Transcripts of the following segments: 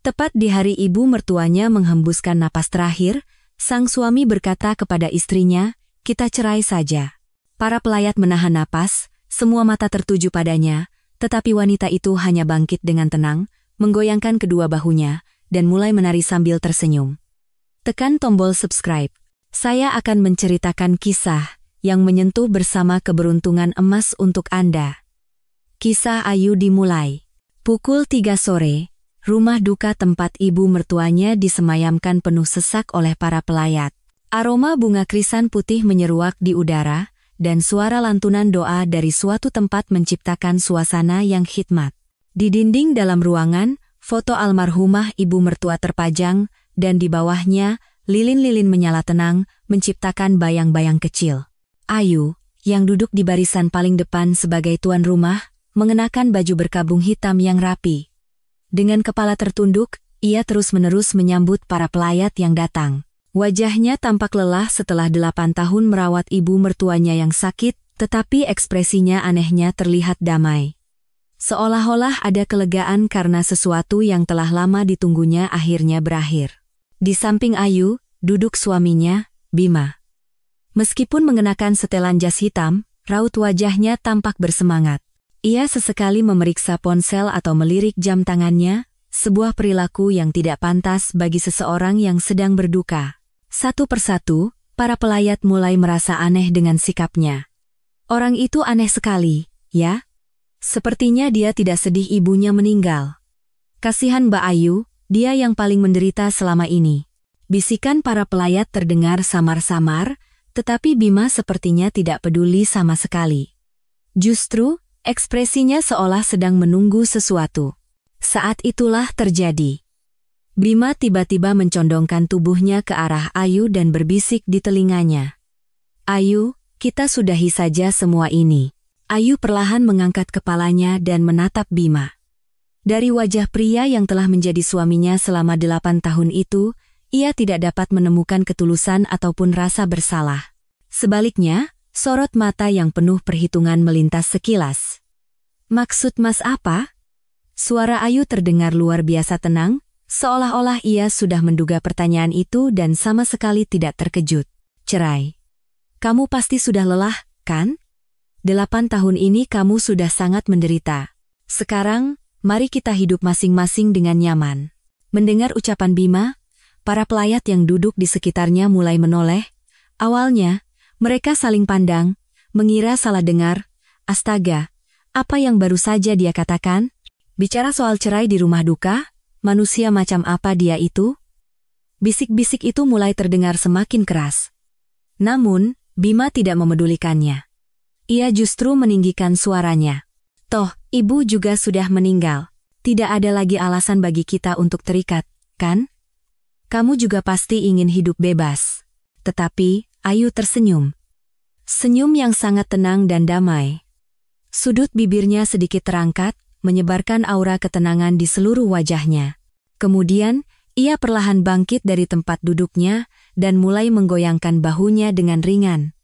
Tepat di hari ibu mertuanya menghembuskan napas terakhir, sang suami berkata kepada istrinya, "Kita cerai saja." Para pelayat menahan napas, semua mata tertuju padanya, tetapi wanita itu hanya bangkit dengan tenang, menggoyangkan kedua bahunya, dan mulai menari sambil tersenyum. Tekan tombol subscribe. Saya akan menceritakan kisah yang menyentuh bersama keberuntungan emas untuk Anda. Kisah Ayu dimulai. Pukul 3 sore. Rumah duka tempat ibu mertuanya disemayamkan penuh sesak oleh para pelayat. Aroma bunga krisan putih menyeruak di udara, dan suara lantunan doa dari suatu tempat menciptakan suasana yang khidmat. Di dinding dalam ruangan, foto almarhumah ibu mertua terpajang, dan di bawahnya, lilin-lilin menyala tenang, menciptakan bayang-bayang kecil. Ayu, yang duduk di barisan paling depan sebagai tuan rumah, mengenakan baju berkabung hitam yang rapi. Dengan kepala tertunduk, ia terus-menerus menyambut para pelayat yang datang. Wajahnya tampak lelah setelah 8 tahun merawat ibu mertuanya yang sakit, tetapi ekspresinya anehnya terlihat damai. Seolah-olah ada kelegaan karena sesuatu yang telah lama ditunggunya akhirnya berakhir. Di samping Ayu, duduk suaminya, Bima. Meskipun mengenakan setelan jas hitam, raut wajahnya tampak bersemangat. Ia sesekali memeriksa ponsel atau melirik jam tangannya, sebuah perilaku yang tidak pantas bagi seseorang yang sedang berduka. Satu persatu, para pelayat mulai merasa aneh dengan sikapnya. Orang itu aneh sekali, ya? Sepertinya dia tidak sedih ibunya meninggal. Kasihan Mbak Ayu, dia yang paling menderita selama ini. Bisikan para pelayat terdengar samar-samar, tetapi Bima sepertinya tidak peduli sama sekali. Justru, ekspresinya seolah sedang menunggu sesuatu. Saat itulah terjadi. Bima tiba-tiba mencondongkan tubuhnya ke arah Ayu dan berbisik di telinganya. "Ayu, kita sudahi saja semua ini." Ayu perlahan mengangkat kepalanya dan menatap Bima. Dari wajah pria yang telah menjadi suaminya selama 8 tahun itu, ia tidak dapat menemukan ketulusan ataupun rasa bersalah. Sebaliknya, sorot mata yang penuh perhitungan melintas sekilas. "Maksud Mas apa?" Suara Ayu terdengar luar biasa tenang, seolah-olah ia sudah menduga pertanyaan itu dan sama sekali tidak terkejut. "Cerai. Kamu pasti sudah lelah, kan? 8 tahun ini kamu sudah sangat menderita. Sekarang, mari kita hidup masing-masing dengan nyaman." Mendengar ucapan Bima, para pelayat yang duduk di sekitarnya mulai menoleh. Awalnya, mereka saling pandang, mengira salah dengar. Astaga, apa yang baru saja dia katakan? Bicara soal cerai di rumah duka? Manusia macam apa dia itu? Bisik-bisik itu mulai terdengar semakin keras. Namun, Bima tidak memedulikannya. Ia justru meninggikan suaranya. "Toh, ibu juga sudah meninggal. Tidak ada lagi alasan bagi kita untuk terikat, kan? Kamu juga pasti ingin hidup bebas." Tetapi, Ayu tersenyum. Senyum yang sangat tenang dan damai. Sudut bibirnya sedikit terangkat, menyebarkan aura ketenangan di seluruh wajahnya. Kemudian, ia perlahan bangkit dari tempat duduknya dan mulai menggoyangkan bahunya dengan ringan.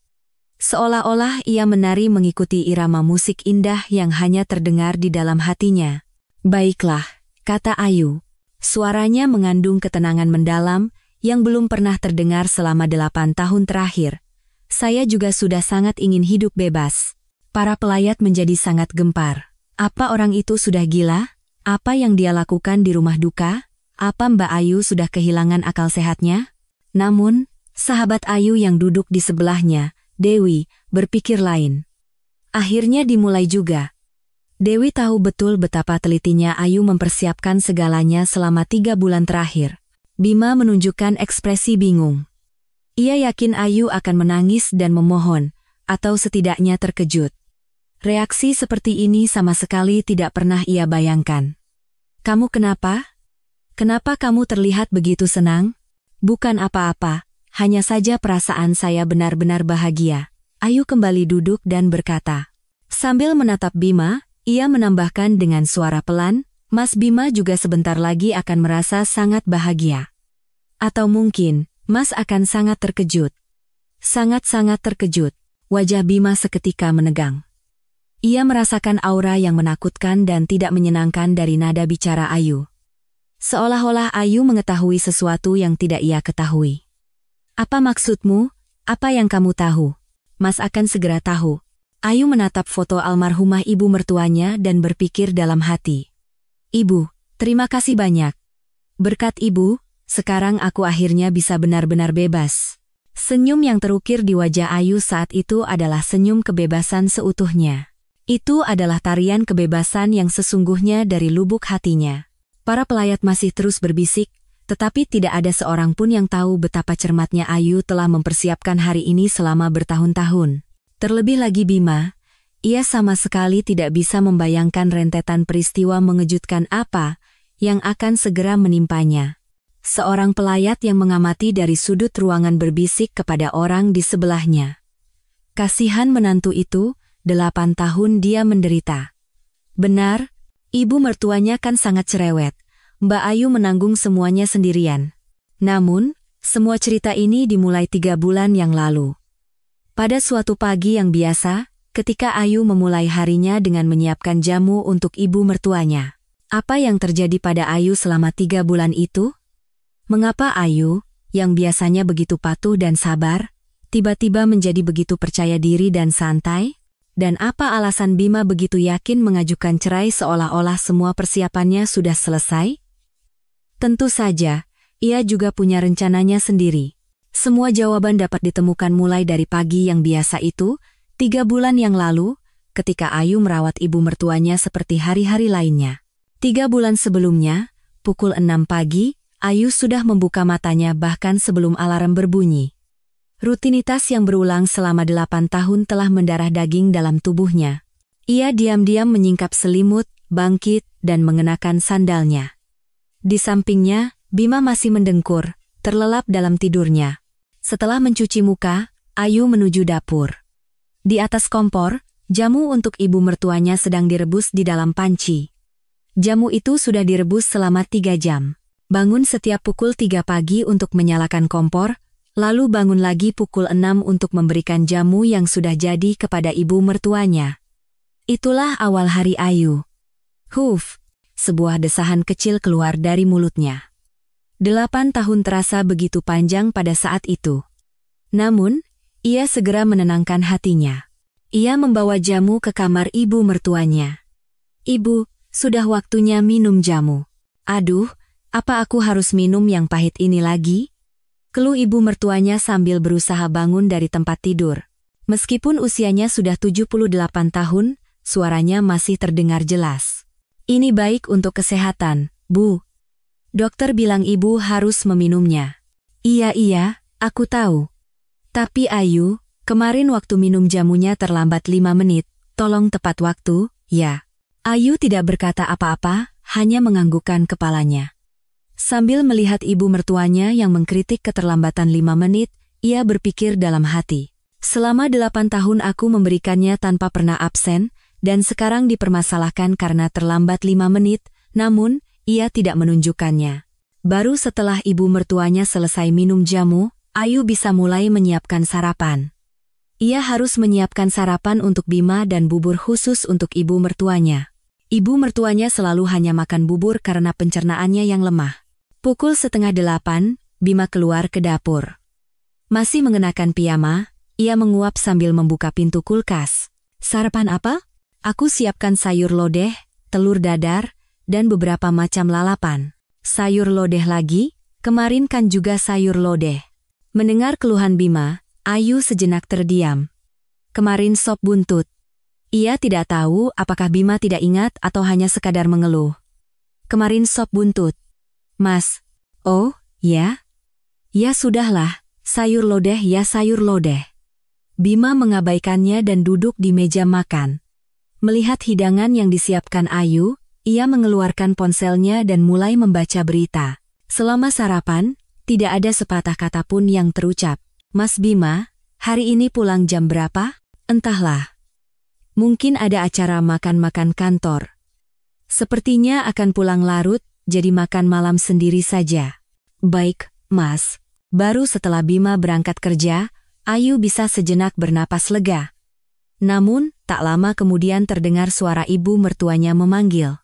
Seolah-olah ia menari mengikuti irama musik indah yang hanya terdengar di dalam hatinya. "Baiklah," kata Ayu. Suaranya mengandung ketenangan mendalam yang belum pernah terdengar selama 8 tahun terakhir. "Saya juga sudah sangat ingin hidup bebas." Para pelayat menjadi sangat gempar. Apa orang itu sudah gila? Apa yang dia lakukan di rumah duka? Apa Mbak Ayu sudah kehilangan akal sehatnya? Namun, sahabat Ayu yang duduk di sebelahnya, Dewi, berpikir lain. Akhirnya dimulai juga. Dewi tahu betul betapa telitinya Ayu mempersiapkan segalanya selama 3 bulan terakhir. Bima menunjukkan ekspresi bingung. Ia yakin Ayu akan menangis dan memohon, atau setidaknya terkejut. Reaksi seperti ini sama sekali tidak pernah ia bayangkan. "Kamu kenapa? Kenapa kamu terlihat begitu senang?" "Bukan apa-apa, hanya saja perasaan saya benar-benar bahagia." Ayu kembali duduk dan berkata. Sambil menatap Bima, ia menambahkan dengan suara pelan, "Mas Bima juga sebentar lagi akan merasa sangat bahagia. Atau mungkin, Mas akan sangat terkejut." Sangat-sangat terkejut. Wajah Bima seketika menegang. Ia merasakan aura yang menakutkan dan tidak menyenangkan dari nada bicara Ayu. Seolah-olah Ayu mengetahui sesuatu yang tidak ia ketahui. Apa maksudmu? Apa yang kamu tahu? Mas akan segera tahu. Ayu menatap foto almarhumah ibu mertuanya dan berpikir dalam hati. Ibu, terima kasih banyak. Berkat ibu, sekarang aku akhirnya bisa benar-benar bebas. Senyum yang terukir di wajah Ayu saat itu adalah senyum kebebasan seutuhnya. Itu adalah tarian kebebasan yang sesungguhnya dari lubuk hatinya. Para pelayat masih terus berbisik, tetapi tidak ada seorang pun yang tahu betapa cermatnya Ayu telah mempersiapkan hari ini selama bertahun-tahun. Terlebih lagi Bima, ia sama sekali tidak bisa membayangkan rentetan peristiwa mengejutkan apa yang akan segera menimpanya. Seorang pelayat yang mengamati dari sudut ruangan berbisik kepada orang di sebelahnya. Kasihan menantu itu, 8 tahun dia menderita. Benar, ibu mertuanya kan sangat cerewet. Mbak Ayu menanggung semuanya sendirian. Namun, semua cerita ini dimulai 3 bulan yang lalu. Pada suatu pagi yang biasa, ketika Ayu memulai harinya dengan menyiapkan jamu untuk ibu mertuanya. Apa yang terjadi pada Ayu selama 3 bulan itu? Mengapa Ayu, yang biasanya begitu patuh dan sabar, tiba-tiba menjadi begitu percaya diri dan santai? Dan apa alasan Bima begitu yakin mengajukan cerai seolah-olah semua persiapannya sudah selesai? Tentu saja, ia juga punya rencananya sendiri. Semua jawaban dapat ditemukan mulai dari pagi yang biasa itu, 3 bulan yang lalu, ketika Ayu merawat ibu mertuanya seperti hari-hari lainnya. 3 bulan sebelumnya, pukul 6 pagi, Ayu sudah membuka matanya bahkan sebelum alarm berbunyi. Rutinitas yang berulang selama 8 tahun telah mendarah daging dalam tubuhnya. Ia diam-diam menyingkap selimut, bangkit, dan mengenakan sandalnya. Di sampingnya, Bima masih mendengkur, terlelap dalam tidurnya. Setelah mencuci muka, Ayu menuju dapur. Di atas kompor, jamu untuk ibu mertuanya sedang direbus di dalam panci. Jamu itu sudah direbus selama 3 jam. Bangun setiap pukul 3 pagi untuk menyalakan kompor, lalu bangun lagi pukul 6 untuk memberikan jamu yang sudah jadi kepada ibu mertuanya. Itulah awal hari Ayu. Huf, sebuah desahan kecil keluar dari mulutnya. 8 tahun terasa begitu panjang pada saat itu. Namun, ia segera menenangkan hatinya. Ia membawa jamu ke kamar ibu mertuanya. Ibu, sudah waktunya minum jamu. Aduh, apa aku harus minum yang pahit ini lagi? Keluh ibu mertuanya sambil berusaha bangun dari tempat tidur. Meskipun usianya sudah 78 tahun, suaranya masih terdengar jelas. Ini baik untuk kesehatan, Bu. Dokter bilang ibu harus meminumnya. Iya, aku tahu. Tapi Ayu, kemarin waktu minum jamunya terlambat 5 menit, tolong tepat waktu, ya. Ayu tidak berkata apa-apa, hanya menganggukkan kepalanya. Sambil melihat ibu mertuanya yang mengkritik keterlambatan 5 menit, ia berpikir dalam hati. Selama 8 tahun aku memberikannya tanpa pernah absen, dan sekarang dipermasalahkan karena terlambat 5 menit, namun, ia tidak menunjukkannya. Baru setelah ibu mertuanya selesai minum jamu, Ayu bisa mulai menyiapkan sarapan. Ia harus menyiapkan sarapan untuk Bima dan bubur khusus untuk ibu mertuanya. Ibu mertuanya selalu hanya makan bubur karena pencernaannya yang lemah. Pukul 7:30, Bima keluar ke dapur. Masih mengenakan piyama, ia menguap sambil membuka pintu kulkas. Sarapan apa? Aku siapkan sayur lodeh, telur dadar, dan beberapa macam lalapan. Sayur lodeh lagi? Kemarin kan juga sayur lodeh. Mendengar keluhan Bima, Ayu sejenak terdiam. Kemarin sop buntut. Ia tidak tahu apakah Bima tidak ingat atau hanya sekadar mengeluh. Kemarin sop buntut. Mas, oh, ya? Ya sudahlah, sayur lodeh ya sayur lodeh. Bima mengabaikannya dan duduk di meja makan. Melihat hidangan yang disiapkan Ayu, ia mengeluarkan ponselnya dan mulai membaca berita. Selama sarapan, tidak ada sepatah kata pun yang terucap. Mas Bima, hari ini pulang jam berapa? Entahlah. Mungkin ada acara makan-makan kantor. Sepertinya akan pulang larut, jadi makan malam sendiri saja. Baik, Mas. Baru setelah Bima berangkat kerja, Ayu bisa sejenak bernapas lega. Namun, tak lama kemudian terdengar suara ibu mertuanya memanggil.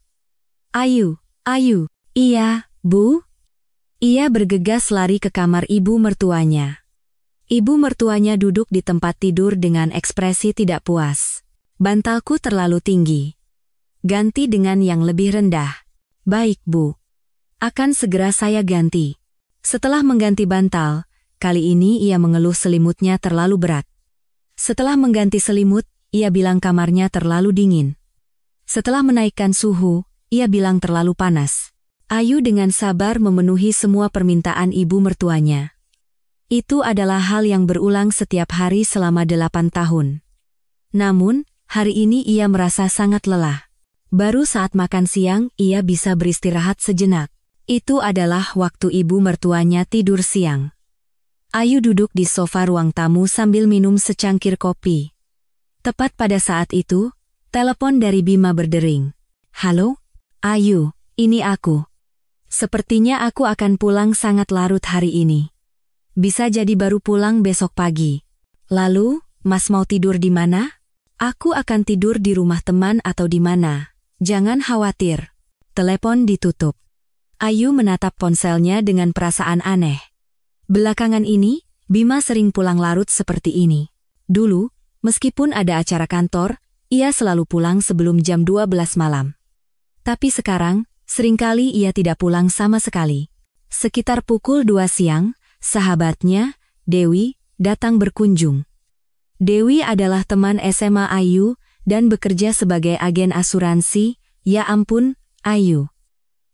Ayu, Ayu. Iya, Bu? Ia bergegas lari ke kamar ibu mertuanya. Ibu mertuanya duduk di tempat tidur dengan ekspresi tidak puas. Bantalku terlalu tinggi. Ganti dengan yang lebih rendah. Baik, Bu. Akan segera saya ganti. Setelah mengganti bantal, kali ini ia mengeluh selimutnya terlalu berat. Setelah mengganti selimut, ia bilang kamarnya terlalu dingin. Setelah menaikkan suhu, ia bilang terlalu panas. Ayu dengan sabar memenuhi semua permintaan ibu mertuanya. Itu adalah hal yang berulang setiap hari selama 8 tahun. Namun, hari ini ia merasa sangat lelah. Baru saat makan siang, ia bisa beristirahat sejenak. Itu adalah waktu ibu mertuanya tidur siang. Ayu duduk di sofa ruang tamu sambil minum secangkir kopi. Tepat pada saat itu, telepon dari Bima berdering. Halo? Ayu, ini aku. Sepertinya aku akan pulang sangat larut hari ini. Bisa jadi baru pulang besok pagi. Lalu, Mas mau tidur di mana? Aku akan tidur di rumah teman atau di mana. Jangan khawatir. Telepon ditutup. Ayu menatap ponselnya dengan perasaan aneh. Belakangan ini, Bima sering pulang larut seperti ini. Dulu, meskipun ada acara kantor, ia selalu pulang sebelum jam 12 malam. Tapi sekarang, seringkali ia tidak pulang sama sekali. Sekitar pukul 2 siang, sahabatnya, Dewi, datang berkunjung. Dewi adalah teman SMA Ayu dan bekerja sebagai agen asuransi. Ya ampun, Ayu.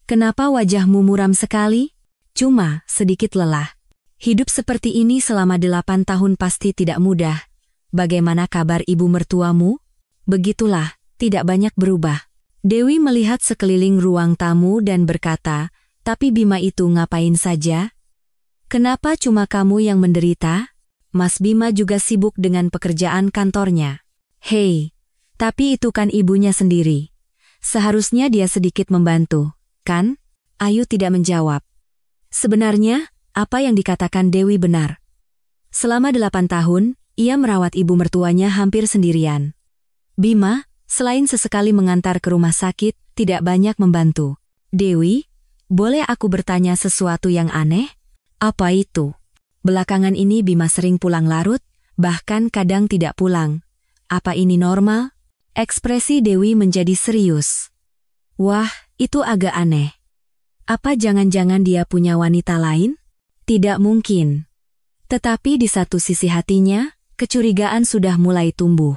Kenapa wajahmu muram sekali? Cuma sedikit lelah. Hidup seperti ini selama 8 tahun pasti tidak mudah. Bagaimana kabar ibu mertuamu? Begitulah, tidak banyak berubah. Dewi melihat sekeliling ruang tamu dan berkata, tapi Bima itu ngapain saja? Kenapa cuma kamu yang menderita? Mas Bima juga sibuk dengan pekerjaan kantornya. Hei, tapi itu kan ibunya sendiri. Seharusnya dia sedikit membantu, kan? Ayu tidak menjawab. Sebenarnya, apa yang dikatakan Dewi benar. Selama 8 tahun, ia merawat ibu mertuanya hampir sendirian. Bima, selain sesekali mengantar ke rumah sakit, tidak banyak membantu. Dewi, boleh aku bertanya sesuatu yang aneh? Apa itu? Belakangan ini Bima sering pulang larut, bahkan kadang tidak pulang. Apa ini normal? Ekspresi Dewi menjadi serius. Wah, itu agak aneh. Apa jangan-jangan dia punya wanita lain? Tidak mungkin. Tetapi di satu sisi hatinya, kecurigaan sudah mulai tumbuh.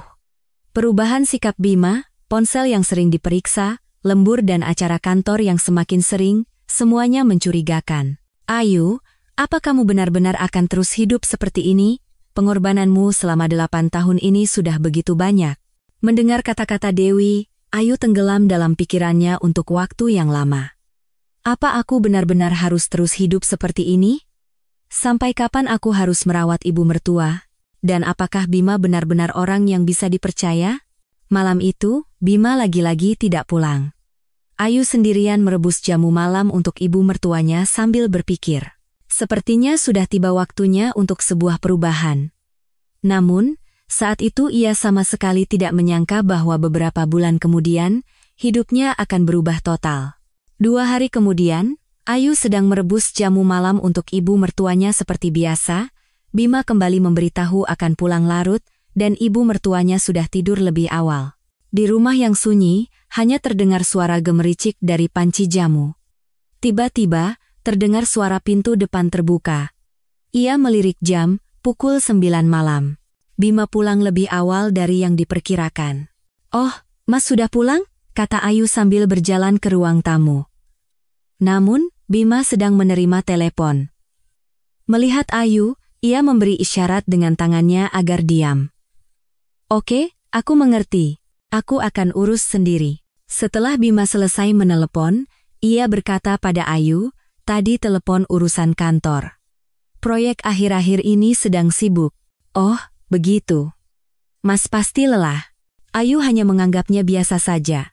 Perubahan sikap Bima, ponsel yang sering diperiksa, lembur dan acara kantor yang semakin sering, semuanya mencurigakan. Ayu, apa kamu benar-benar akan terus hidup seperti ini? Pengorbananmu selama 8 tahun ini sudah begitu banyak. Mendengar kata-kata Dewi, Ayu tenggelam dalam pikirannya untuk waktu yang lama. Apa aku benar-benar harus terus hidup seperti ini? Sampai kapan aku harus merawat ibu mertua? Dan apakah Bima benar-benar orang yang bisa dipercaya? Malam itu, Bima lagi-lagi tidak pulang. Ayu sendirian merebus jamu malam untuk ibu mertuanya sambil berpikir. Sepertinya sudah tiba waktunya untuk sebuah perubahan. Namun, saat itu ia sama sekali tidak menyangka bahwa beberapa bulan kemudian, hidupnya akan berubah total. 2 hari kemudian, Ayu sedang merebus jamu malam untuk ibu mertuanya seperti biasa. Bima kembali memberitahu akan pulang larut, dan ibu mertuanya sudah tidur lebih awal. Di rumah yang sunyi, hanya terdengar suara gemericik dari panci jamu. Tiba-tiba, terdengar suara pintu depan terbuka. Ia melirik jam, pukul 9 malam. Bima pulang lebih awal dari yang diperkirakan. Oh, Mas sudah pulang? Kata Ayu sambil berjalan ke ruang tamu. Namun, Bima sedang menerima telepon. Melihat Ayu, ia memberi isyarat dengan tangannya agar diam. Oke, aku mengerti. Aku akan urus sendiri. Setelah Bima selesai menelepon, ia berkata pada Ayu, tadi telepon urusan kantor. Proyek akhir-akhir ini sedang sibuk. Oh, begitu. Mas pasti lelah. Ayu hanya menganggapnya biasa saja.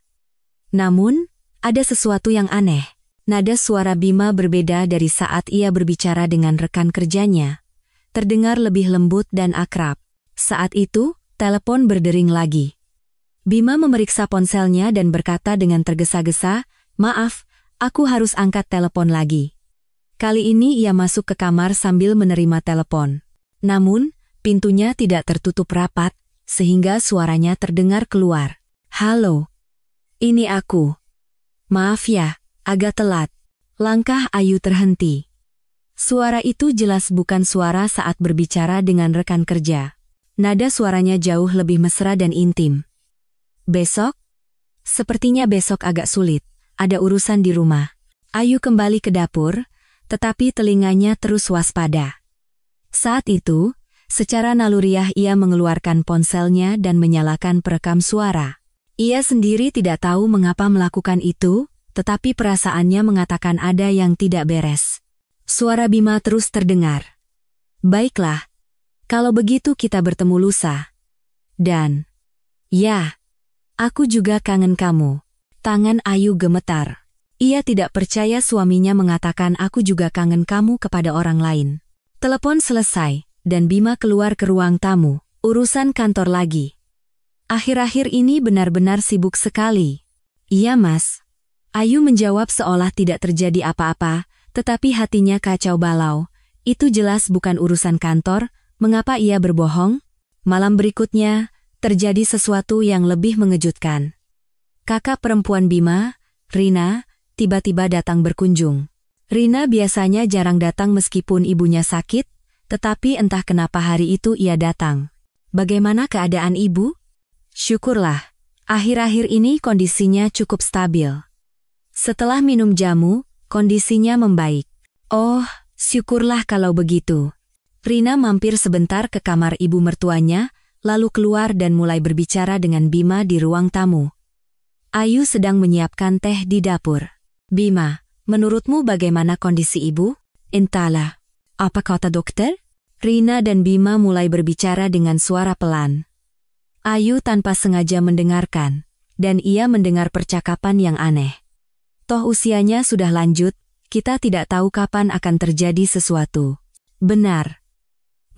Namun, ada sesuatu yang aneh. Nada suara Bima berbeda dari saat ia berbicara dengan rekan kerjanya. Terdengar lebih lembut dan akrab. Saat itu, telepon berdering lagi. Bima memeriksa ponselnya dan berkata dengan tergesa-gesa, "Maaf, Aku harus angkat telepon lagi. Kali ini ia masuk ke kamar sambil menerima telepon. Namun, pintunya tidak tertutup rapat, sehingga suaranya terdengar keluar. Halo. Ini aku. Maaf ya, agak telat. Langkah Ayu terhenti. Suara itu jelas bukan suara saat berbicara dengan rekan kerja. Nada suaranya jauh lebih mesra dan intim. Besok? Sepertinya besok agak sulit. Ada urusan di rumah. Ayu kembali ke dapur, tetapi telinganya terus waspada. Saat itu, secara naluriah ia mengeluarkan ponselnya dan menyalakan perekam suara. Ia sendiri tidak tahu mengapa melakukan itu, tetapi perasaannya mengatakan ada yang tidak beres. Suara Bima terus terdengar. Baiklah, kalau begitu kita bertemu lusa. Dan, ya, aku juga kangen kamu. Tangan Ayu gemetar. Ia tidak percaya suaminya mengatakan aku juga kangen kamu kepada orang lain. Telepon selesai, dan Bima keluar ke ruang tamu. Urusan kantor lagi. Akhir-akhir ini benar-benar sibuk sekali. Iya mas. Ayu menjawab seolah tidak terjadi apa-apa, tetapi hatinya kacau balau. Itu jelas bukan urusan kantor, mengapa ia berbohong? Malam berikutnya, terjadi sesuatu yang lebih mengejutkan. Kakak perempuan Bima, Rina, tiba-tiba datang berkunjung. Rina biasanya jarang datang meskipun ibunya sakit, tetapi entah kenapa hari itu ia datang. Bagaimana keadaan ibu? Syukurlah, akhir-akhir ini kondisinya cukup stabil. Setelah minum jamu, kondisinya membaik. Oh, syukurlah kalau begitu. Rina mampir sebentar ke kamar ibu mertuanya, lalu keluar dan mulai berbicara dengan Bima di ruang tamu. Ayu sedang menyiapkan teh di dapur. Bima, menurutmu bagaimana kondisi ibu? Entahlah. Apa kata dokter? Rina dan Bima mulai berbicara dengan suara pelan. Ayu tanpa sengaja mendengarkan, dan ia mendengar percakapan yang aneh. Toh usianya sudah lanjut, kita tidak tahu kapan akan terjadi sesuatu. Benar.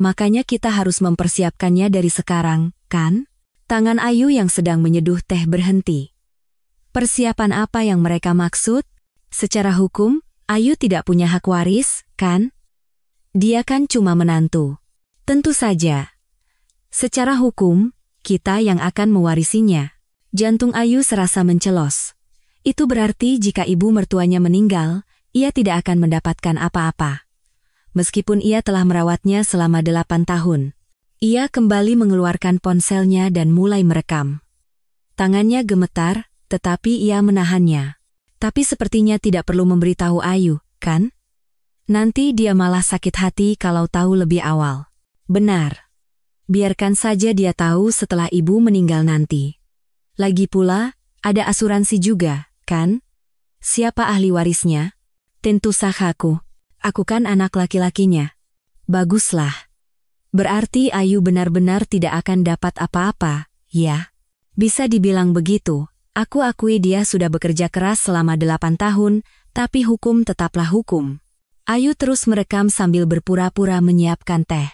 Makanya kita harus mempersiapkannya dari sekarang, kan? Tangan Ayu yang sedang menyeduh teh berhenti. Persiapan apa yang mereka maksud? Secara hukum, Ayu tidak punya hak waris, kan? Dia kan cuma menantu. Tentu saja. Secara hukum, kita yang akan mewarisinya. Jantung Ayu serasa mencelos. Itu berarti jika ibu mertuanya meninggal, ia tidak akan mendapatkan apa-apa. Meskipun ia telah merawatnya selama 8 tahun. Ia kembali mengeluarkan ponselnya dan mulai merekam. Tangannya gemetar, tetapi ia menahannya. Tapi sepertinya tidak perlu memberitahu Ayu, kan? Nanti dia malah sakit hati kalau tahu lebih awal. Benar. Biarkan saja dia tahu setelah ibu meninggal nanti. Lagi pula, ada asuransi juga, kan? Siapa ahli warisnya? Tentu saja aku. Aku kan anak laki-lakinya. Baguslah. Berarti Ayu benar-benar tidak akan dapat apa-apa, ya? Bisa dibilang begitu. Aku akui dia sudah bekerja keras selama 8 tahun, tapi hukum tetaplah hukum. Ayu terus merekam sambil berpura-pura menyiapkan teh.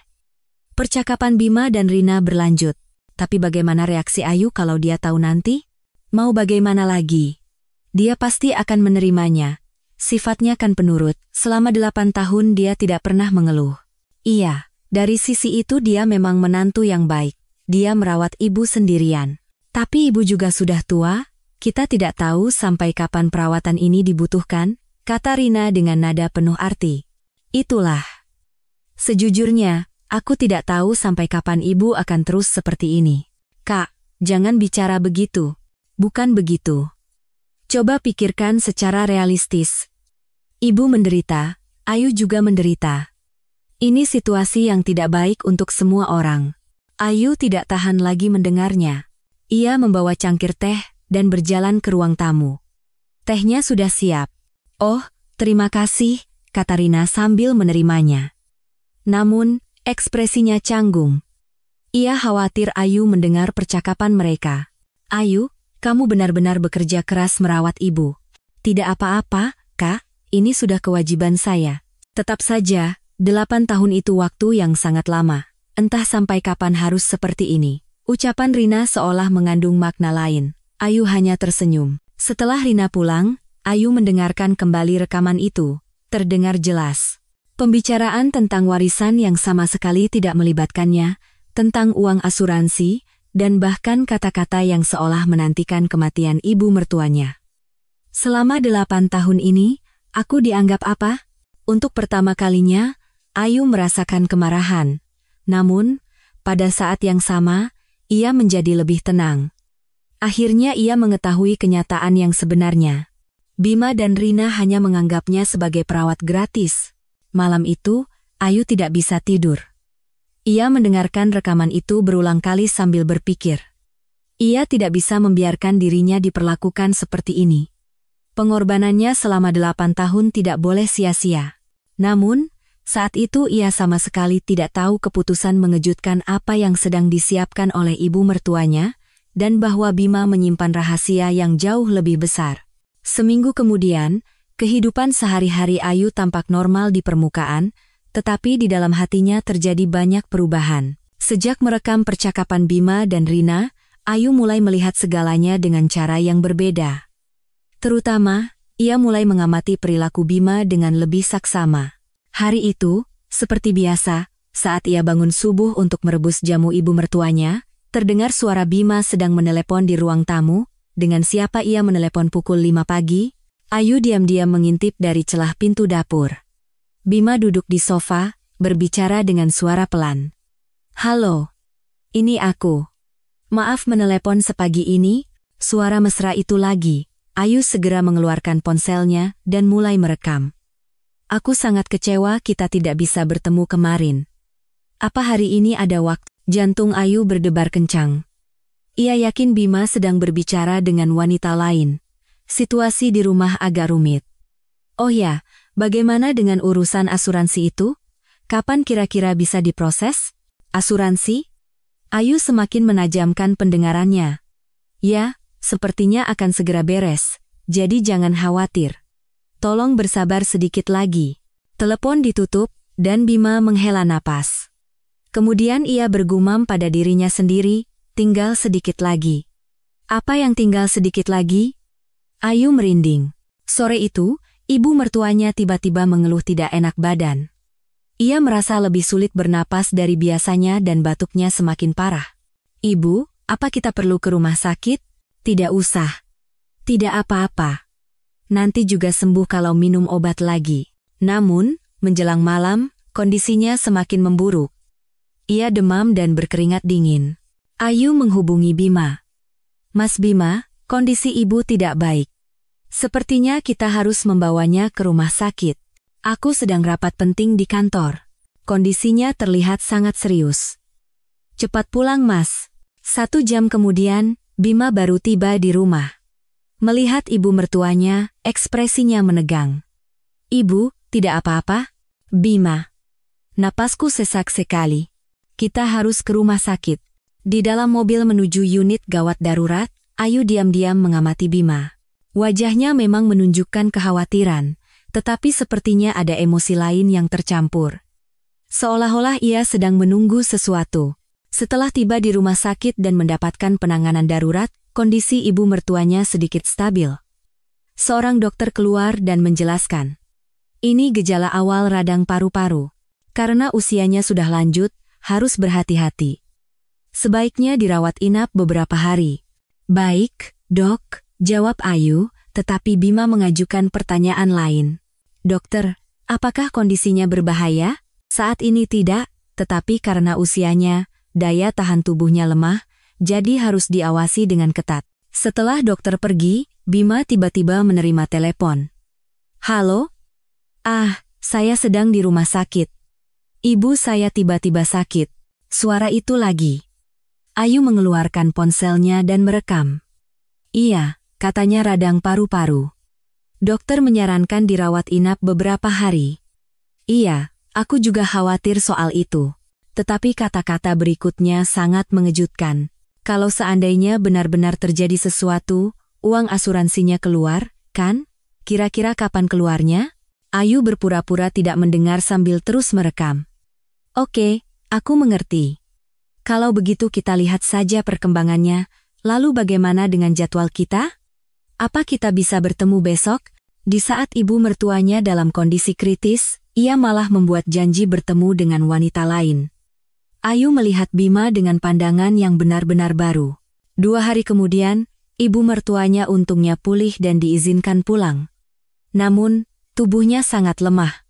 Percakapan Bima dan Rina berlanjut. Tapi bagaimana reaksi Ayu kalau dia tahu nanti? Mau bagaimana lagi? Dia pasti akan menerimanya. Sifatnya kan penurut, selama 8 tahun dia tidak pernah mengeluh. Iya, dari sisi itu dia memang menantu yang baik. Dia merawat ibu sendirian. Tapi ibu juga sudah tua. Kita tidak tahu sampai kapan perawatan ini dibutuhkan, kata Rina dengan nada penuh arti. Itulah. Sejujurnya, aku tidak tahu sampai kapan ibu akan terus seperti ini. Kak, jangan bicara begitu. Bukan begitu. Coba pikirkan secara realistis. Ibu menderita, Ayu juga menderita. Ini situasi yang tidak baik untuk semua orang. Ayu tidak tahan lagi mendengarnya. Ia membawa cangkir teh dan berjalan ke ruang tamu. Tehnya sudah siap. Oh, terima kasih, kata Rina sambil menerimanya. Namun, ekspresinya canggung. Ia khawatir Ayu mendengar percakapan mereka. Ayu, kamu benar-benar bekerja keras merawat ibu. Tidak apa-apa, Kak, ini sudah kewajiban saya. Tetap saja, 8 tahun itu waktu yang sangat lama. Entah sampai kapan harus seperti ini. Ucapan Rina seolah mengandung makna lain. Ayu hanya tersenyum. Setelah Rina pulang, Ayu mendengarkan kembali rekaman itu. Terdengar jelas. Pembicaraan tentang warisan yang sama sekali tidak melibatkannya, tentang uang asuransi, dan bahkan kata-kata yang seolah menantikan kematian ibu mertuanya. Selama 8 tahun ini, aku dianggap apa? Untuk pertama kalinya, Ayu merasakan kemarahan. Namun, pada saat yang sama, ia menjadi lebih tenang. Akhirnya ia mengetahui kenyataan yang sebenarnya. Bima dan Rina hanya menganggapnya sebagai perawat gratis. Malam itu, Ayu tidak bisa tidur. Ia mendengarkan rekaman itu berulang kali sambil berpikir. Ia tidak bisa membiarkan dirinya diperlakukan seperti ini. Pengorbanannya selama 8 tahun tidak boleh sia-sia. Namun, saat itu ia sama sekali tidak tahu keputusan mengejutkan apa yang sedang disiapkan oleh ibu mertuanya, dan bahwa Bima menyimpan rahasia yang jauh lebih besar. Seminggu kemudian, kehidupan sehari-hari Ayu tampak normal di permukaan, tetapi di dalam hatinya terjadi banyak perubahan. Sejak merekam percakapan Bima dan Rina, Ayu mulai melihat segalanya dengan cara yang berbeda. Terutama, ia mulai mengamati perilaku Bima dengan lebih saksama. Hari itu, seperti biasa, saat ia bangun subuh untuk merebus jamu ibu mertuanya, terdengar suara Bima sedang menelepon di ruang tamu. Dengan siapa ia menelepon pukul 5 pagi, Ayu diam-diam mengintip dari celah pintu dapur. Bima duduk di sofa, berbicara dengan suara pelan. "Halo, ini aku. Maaf menelepon sepagi ini." Suara mesra itu lagi. Ayu segera mengeluarkan ponselnya dan mulai merekam. "Aku sangat kecewa kita tidak bisa bertemu kemarin. Apa hari ini ada waktu?" Jantung Ayu berdebar kencang. Ia yakin Bima sedang berbicara dengan wanita lain. Situasi di rumah agak rumit. "Oh ya, bagaimana dengan urusan asuransi itu? Kapan kira-kira bisa diproses?" "Asuransi?" Ayu semakin menajamkan pendengarannya. "Ya, sepertinya akan segera beres, jadi jangan khawatir. Tolong bersabar sedikit lagi." Telepon ditutup, dan Bima menghela napas. Kemudian ia bergumam pada dirinya sendiri, tinggal sedikit lagi. Apa yang tinggal sedikit lagi? Ayu merinding. Sore itu, ibu mertuanya tiba-tiba mengeluh tidak enak badan. Ia merasa lebih sulit bernapas dari biasanya dan batuknya semakin parah. "Ibu, apa kita perlu ke rumah sakit?" "Tidak usah. Tidak apa-apa. Nanti juga sembuh kalau minum obat lagi." Namun, menjelang malam, kondisinya semakin memburuk. Ia demam dan berkeringat dingin. Ayu menghubungi Bima. "Mas Bima, kondisi ibu tidak baik. Sepertinya kita harus membawanya ke rumah sakit. Aku sedang rapat penting di kantor. Kondisinya terlihat sangat serius." "Cepat pulang, Mas." 1 jam kemudian, Bima baru tiba di rumah. Melihat ibu mertuanya, ekspresinya menegang. "Ibu, tidak apa-apa?" "Bima, napasku sesak sekali. Kita harus ke rumah sakit." Di dalam mobil menuju unit gawat darurat, Ayu diam-diam mengamati Bima. Wajahnya memang menunjukkan kekhawatiran, tetapi sepertinya ada emosi lain yang tercampur. Seolah-olah ia sedang menunggu sesuatu. Setelah tiba di rumah sakit dan mendapatkan penanganan darurat, kondisi ibu mertuanya sedikit stabil. Seorang dokter keluar dan menjelaskan. Ini gejala awal radang paru-paru. Karena usianya sudah lanjut, harus berhati-hati. Sebaiknya dirawat inap beberapa hari. "Baik, dok," jawab Ayu, tetapi Bima mengajukan pertanyaan lain. "Dokter, apakah kondisinya berbahaya?" "Saat ini tidak, tetapi karena usianya, daya tahan tubuhnya lemah, jadi harus diawasi dengan ketat." Setelah dokter pergi, Bima tiba-tiba menerima telepon. "Halo? Saya sedang di rumah sakit. Ibu saya tiba-tiba sakit." Suara itu lagi. Ayu mengeluarkan ponselnya dan merekam. "Iya, katanya radang paru-paru. Dokter menyarankan dirawat inap beberapa hari." "Iya, aku juga khawatir soal itu. Tetapi kata-kata berikutnya sangat mengejutkan. Kalau seandainya benar-benar terjadi sesuatu, uang asuransinya keluar, kan? Kira-kira kapan keluarnya?" Ayu berpura-pura tidak mendengar sambil terus merekam. "Oke, aku mengerti. Kalau begitu kita lihat saja perkembangannya, lalu bagaimana dengan jadwal kita? Apa kita bisa bertemu besok?" Di saat ibu mertuanya dalam kondisi kritis, ia malah membuat janji bertemu dengan wanita lain. Ayu melihat Bima dengan pandangan yang benar-benar baru. 2 hari kemudian, ibu mertuanya untungnya pulih dan diizinkan pulang. Namun, tubuhnya sangat lemah.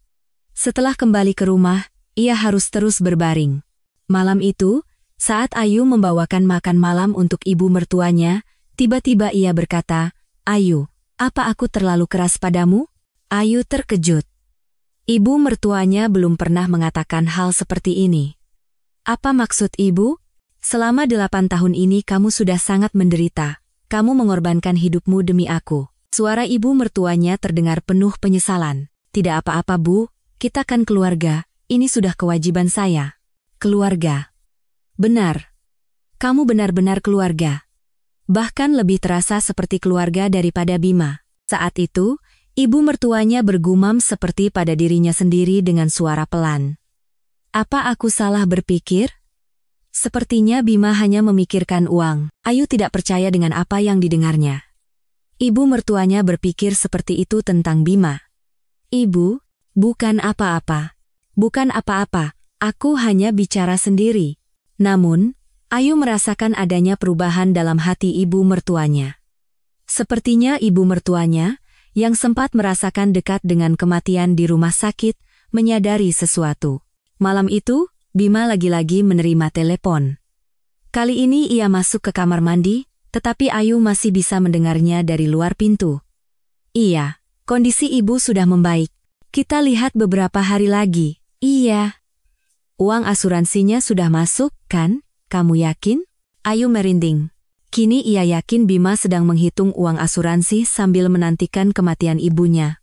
Setelah kembali ke rumah, ia harus terus berbaring. Malam itu, saat Ayu membawakan makan malam untuk ibu mertuanya, tiba-tiba ia berkata, "Ayu, apa aku terlalu keras padamu?" Ayu terkejut. Ibu mertuanya belum pernah mengatakan hal seperti ini. "Apa maksud ibu? Selama 8 tahun ini kamu sudah sangat menderita. Kamu mengorbankan hidupmu demi aku." Suara ibu mertuanya terdengar penuh penyesalan. "Tidak apa-apa, Bu. Kita kan keluarga. Ini sudah kewajiban saya." "Keluarga?" "Benar. Kamu benar-benar keluarga. Bahkan lebih terasa seperti keluarga daripada Bima." Saat itu, ibu mertuanya bergumam seperti pada dirinya sendiri dengan suara pelan. "Apa aku salah berpikir? Sepertinya Bima hanya memikirkan uang." Ayu tidak percaya dengan apa yang didengarnya. Ibu mertuanya berpikir seperti itu tentang Bima. "Ibu, bukan apa-apa. Bukan apa-apa, aku hanya bicara sendiri." Namun, Ayu merasakan adanya perubahan dalam hati ibu mertuanya. Sepertinya ibu mertuanya, yang sempat merasakan dekat dengan kematian di rumah sakit, menyadari sesuatu. Malam itu, Bima lagi-lagi menerima telepon. Kali ini ia masuk ke kamar mandi, tetapi Ayu masih bisa mendengarnya dari luar pintu. "Iya, kondisi ibu sudah membaik. Kita lihat beberapa hari lagi." "Iya." "Uang asuransinya sudah masuk, kan? Kamu yakin?" Ayu merinding. Kini ia yakin Bima sedang menghitung uang asuransi sambil menantikan kematian ibunya.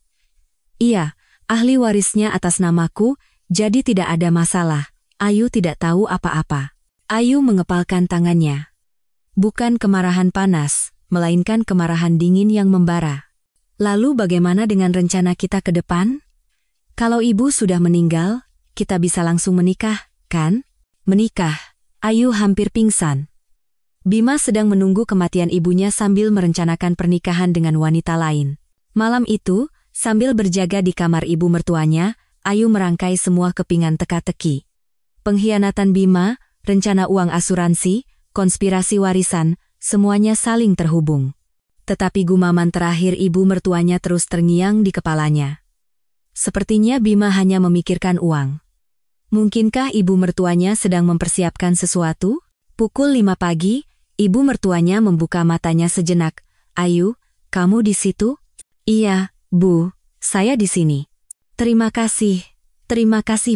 "Iya, ahli warisnya atas namaku, jadi tidak ada masalah." Ayu tidak tahu apa-apa. Ayu mengepalkan tangannya. Bukan kemarahan panas, melainkan kemarahan dingin yang membara. "Lalu bagaimana dengan rencana kita ke depan? Kalau ibu sudah meninggal, kita bisa langsung menikah, kan?" "Menikah?" Ayu hampir pingsan. Bima sedang menunggu kematian ibunya sambil merencanakan pernikahan dengan wanita lain. Malam itu, sambil berjaga di kamar ibu mertuanya, Ayu merangkai semua kepingan teka-teki. Pengkhianatan Bima, rencana uang asuransi, konspirasi warisan, semuanya saling terhubung. Tetapi gumaman terakhir ibu mertuanya terus terngiang di kepalanya. Sepertinya Bima hanya memikirkan uang. Mungkinkah ibu mertuanya sedang mempersiapkan sesuatu? Pukul 5 pagi, ibu mertuanya membuka matanya sejenak. "Ayu, kamu di situ?" "Iya, Bu, saya di sini." Terima kasih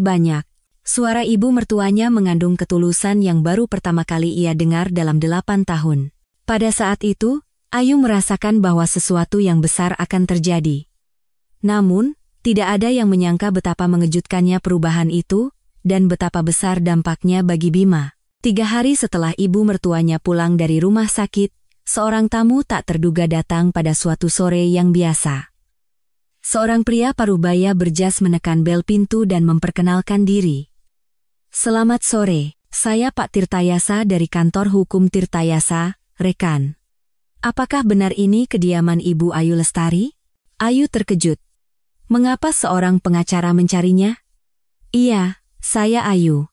banyak." Suara ibu mertuanya mengandung ketulusan yang baru pertama kali ia dengar dalam 8 tahun. Pada saat itu, Ayu merasakan bahwa sesuatu yang besar akan terjadi. Namun, tidak ada yang menyangka betapa mengejutkannya perubahan itu, dan betapa besar dampaknya bagi Bima. 3 hari setelah ibu mertuanya pulang dari rumah sakit, seorang tamu tak terduga datang pada suatu sore yang biasa. Seorang pria parubaya berjas menekan bel pintu dan memperkenalkan diri. "Selamat sore, saya Pak Tirtayasa dari kantor hukum Tirtayasa, rekan. Apakah benar ini kediaman Ibu Ayu Lestari?" Ayu terkejut. Mengapa seorang pengacara mencarinya? "Iya, saya Ayu."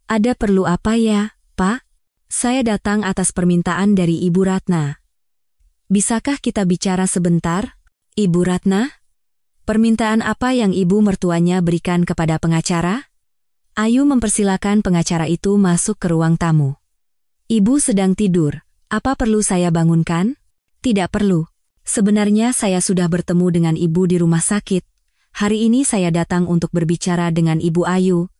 "Ada perlu apa ya, Pak?" "Saya datang atas permintaan dari Ibu Ratna." "Bisakah kita bicara sebentar?" "Ibu Ratna? Permintaan apa yang ibu mertuanya berikan kepada pengacara?" Ayu mempersilakan pengacara itu masuk ke ruang tamu. "Ibu sedang tidur, apa perlu saya bangunkan?" "Tidak perlu. Sebenarnya saya sudah bertemu dengan ibu di rumah sakit. Hari ini saya datang untuk berbicara dengan Ibu Ayu."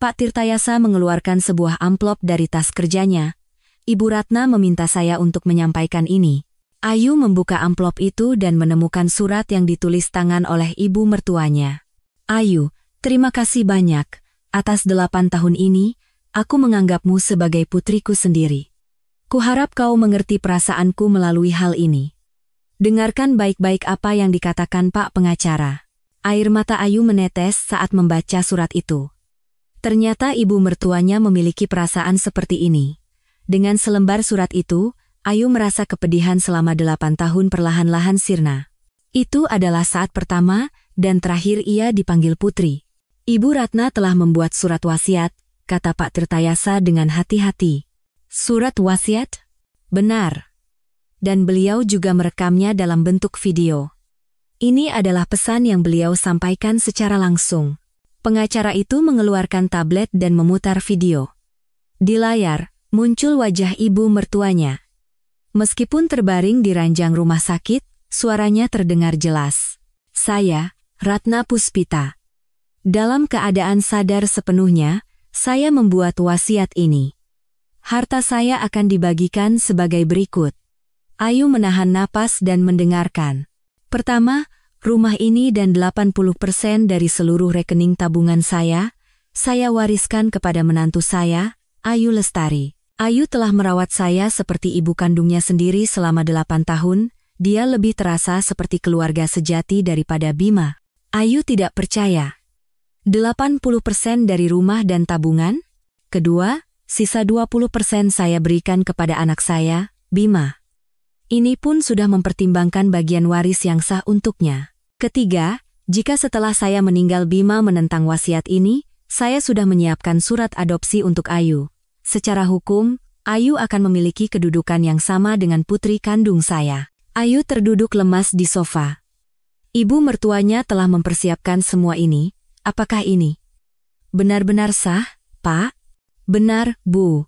Pak Tirtayasa mengeluarkan sebuah amplop dari tas kerjanya. "Ibu Ratna meminta saya untuk menyampaikan ini." Ayu membuka amplop itu dan menemukan surat yang ditulis tangan oleh ibu mertuanya. "Ayu, terima kasih banyak. Atas 8 tahun ini, aku menganggapmu sebagai putriku sendiri. Kuharap kau mengerti perasaanku melalui hal ini." Dengarkan baik-baik apa yang dikatakan Pak Pengacara. Air mata Ayu menetes saat membaca surat itu. Ternyata ibu mertuanya memiliki perasaan seperti ini. Dengan selembar surat itu, Ayu merasa kepedihan selama 8 tahun perlahan-lahan sirna. Itu adalah saat pertama dan terakhir ia dipanggil Putri. Ibu Ratna telah membuat surat wasiat, kata Pak Tirtayasa dengan hati-hati. Surat wasiat? Benar. Dan beliau juga merekamnya dalam bentuk video. Ini adalah pesan yang beliau sampaikan secara langsung. Pengacara itu mengeluarkan tablet dan memutar video. Di layar, muncul wajah ibu mertuanya. Meskipun terbaring di ranjang rumah sakit, suaranya terdengar jelas. Saya, Ratna Puspita. Dalam keadaan sadar sepenuhnya, saya membuat wasiat ini. Harta saya akan dibagikan sebagai berikut. Ayu menahan napas dan mendengarkan. Pertama, rumah ini dan 80% dari seluruh rekening tabungan saya wariskan kepada menantu saya, Ayu Lestari. Ayu telah merawat saya seperti ibu kandungnya sendiri selama 8 tahun, dia lebih terasa seperti keluarga sejati daripada Bima. Ayu tidak percaya. 80% dari rumah dan tabungan? Kedua, sisa 20% saya berikan kepada anak saya, Bima. Ini pun sudah mempertimbangkan bagian waris yang sah untuknya. Ketiga, jika setelah saya meninggal Bima menentang wasiat ini, saya sudah menyiapkan surat adopsi untuk Ayu. Secara hukum, Ayu akan memiliki kedudukan yang sama dengan putri kandung saya. Ayu terduduk lemas di sofa. Ibu mertuanya telah mempersiapkan semua ini. Apakah ini benar-benar sah, Pak? Benar, Bu.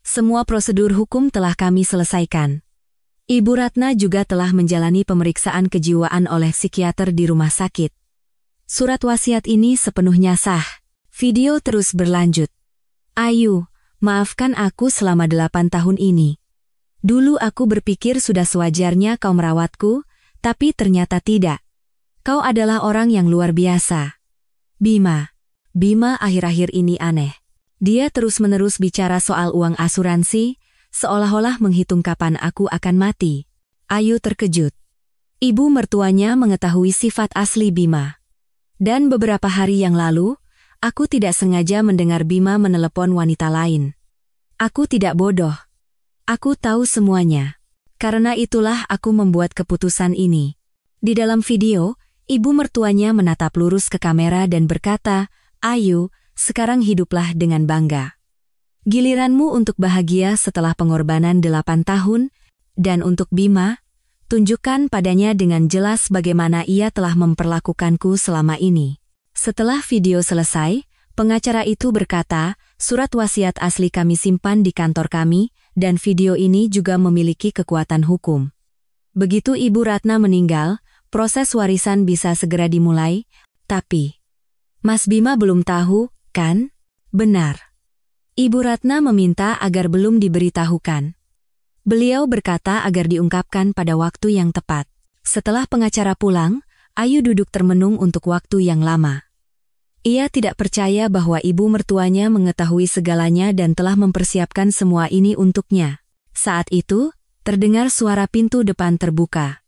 Semua prosedur hukum telah kami selesaikan. Ibu Ratna juga telah menjalani pemeriksaan kejiwaan oleh psikiater di rumah sakit. Surat wasiat ini sepenuhnya sah. Video terus berlanjut. Ayu, maafkan aku selama 8 tahun ini. Dulu aku berpikir sudah sewajarnya kau merawatku, tapi ternyata tidak. Kau adalah orang yang luar biasa. Bima akhir-akhir ini aneh. Dia terus-menerus bicara soal uang asuransi, seolah-olah menghitung kapan aku akan mati. Ayu terkejut. Ibu mertuanya mengetahui sifat asli Bima. Dan beberapa hari yang lalu, aku tidak sengaja mendengar Bima menelepon wanita lain. Aku tidak bodoh. Aku tahu semuanya. Karena itulah aku membuat keputusan ini. Di dalam video, ibu mertuanya menatap lurus ke kamera dan berkata, Ayu, sekarang hiduplah dengan bangga. Giliranmu untuk bahagia setelah pengorbanan 8 tahun, dan untuk Bima, tunjukkan padanya dengan jelas bagaimana ia telah memperlakukanku selama ini. Setelah video selesai, pengacara itu berkata, surat wasiat asli kami simpan di kantor kami, dan video ini juga memiliki kekuatan hukum. Begitu Ibu Ratna meninggal, proses warisan bisa segera dimulai, tapi Mas Bima belum tahu, kan? Benar. Ibu Ratna meminta agar belum diberitahukan. Beliau berkata agar diungkapkan pada waktu yang tepat. Setelah pengacara pulang, Ayu duduk termenung untuk waktu yang lama. Ia tidak percaya bahwa ibu mertuanya mengetahui segalanya dan telah mempersiapkan semua ini untuknya. Saat itu, terdengar suara pintu depan terbuka.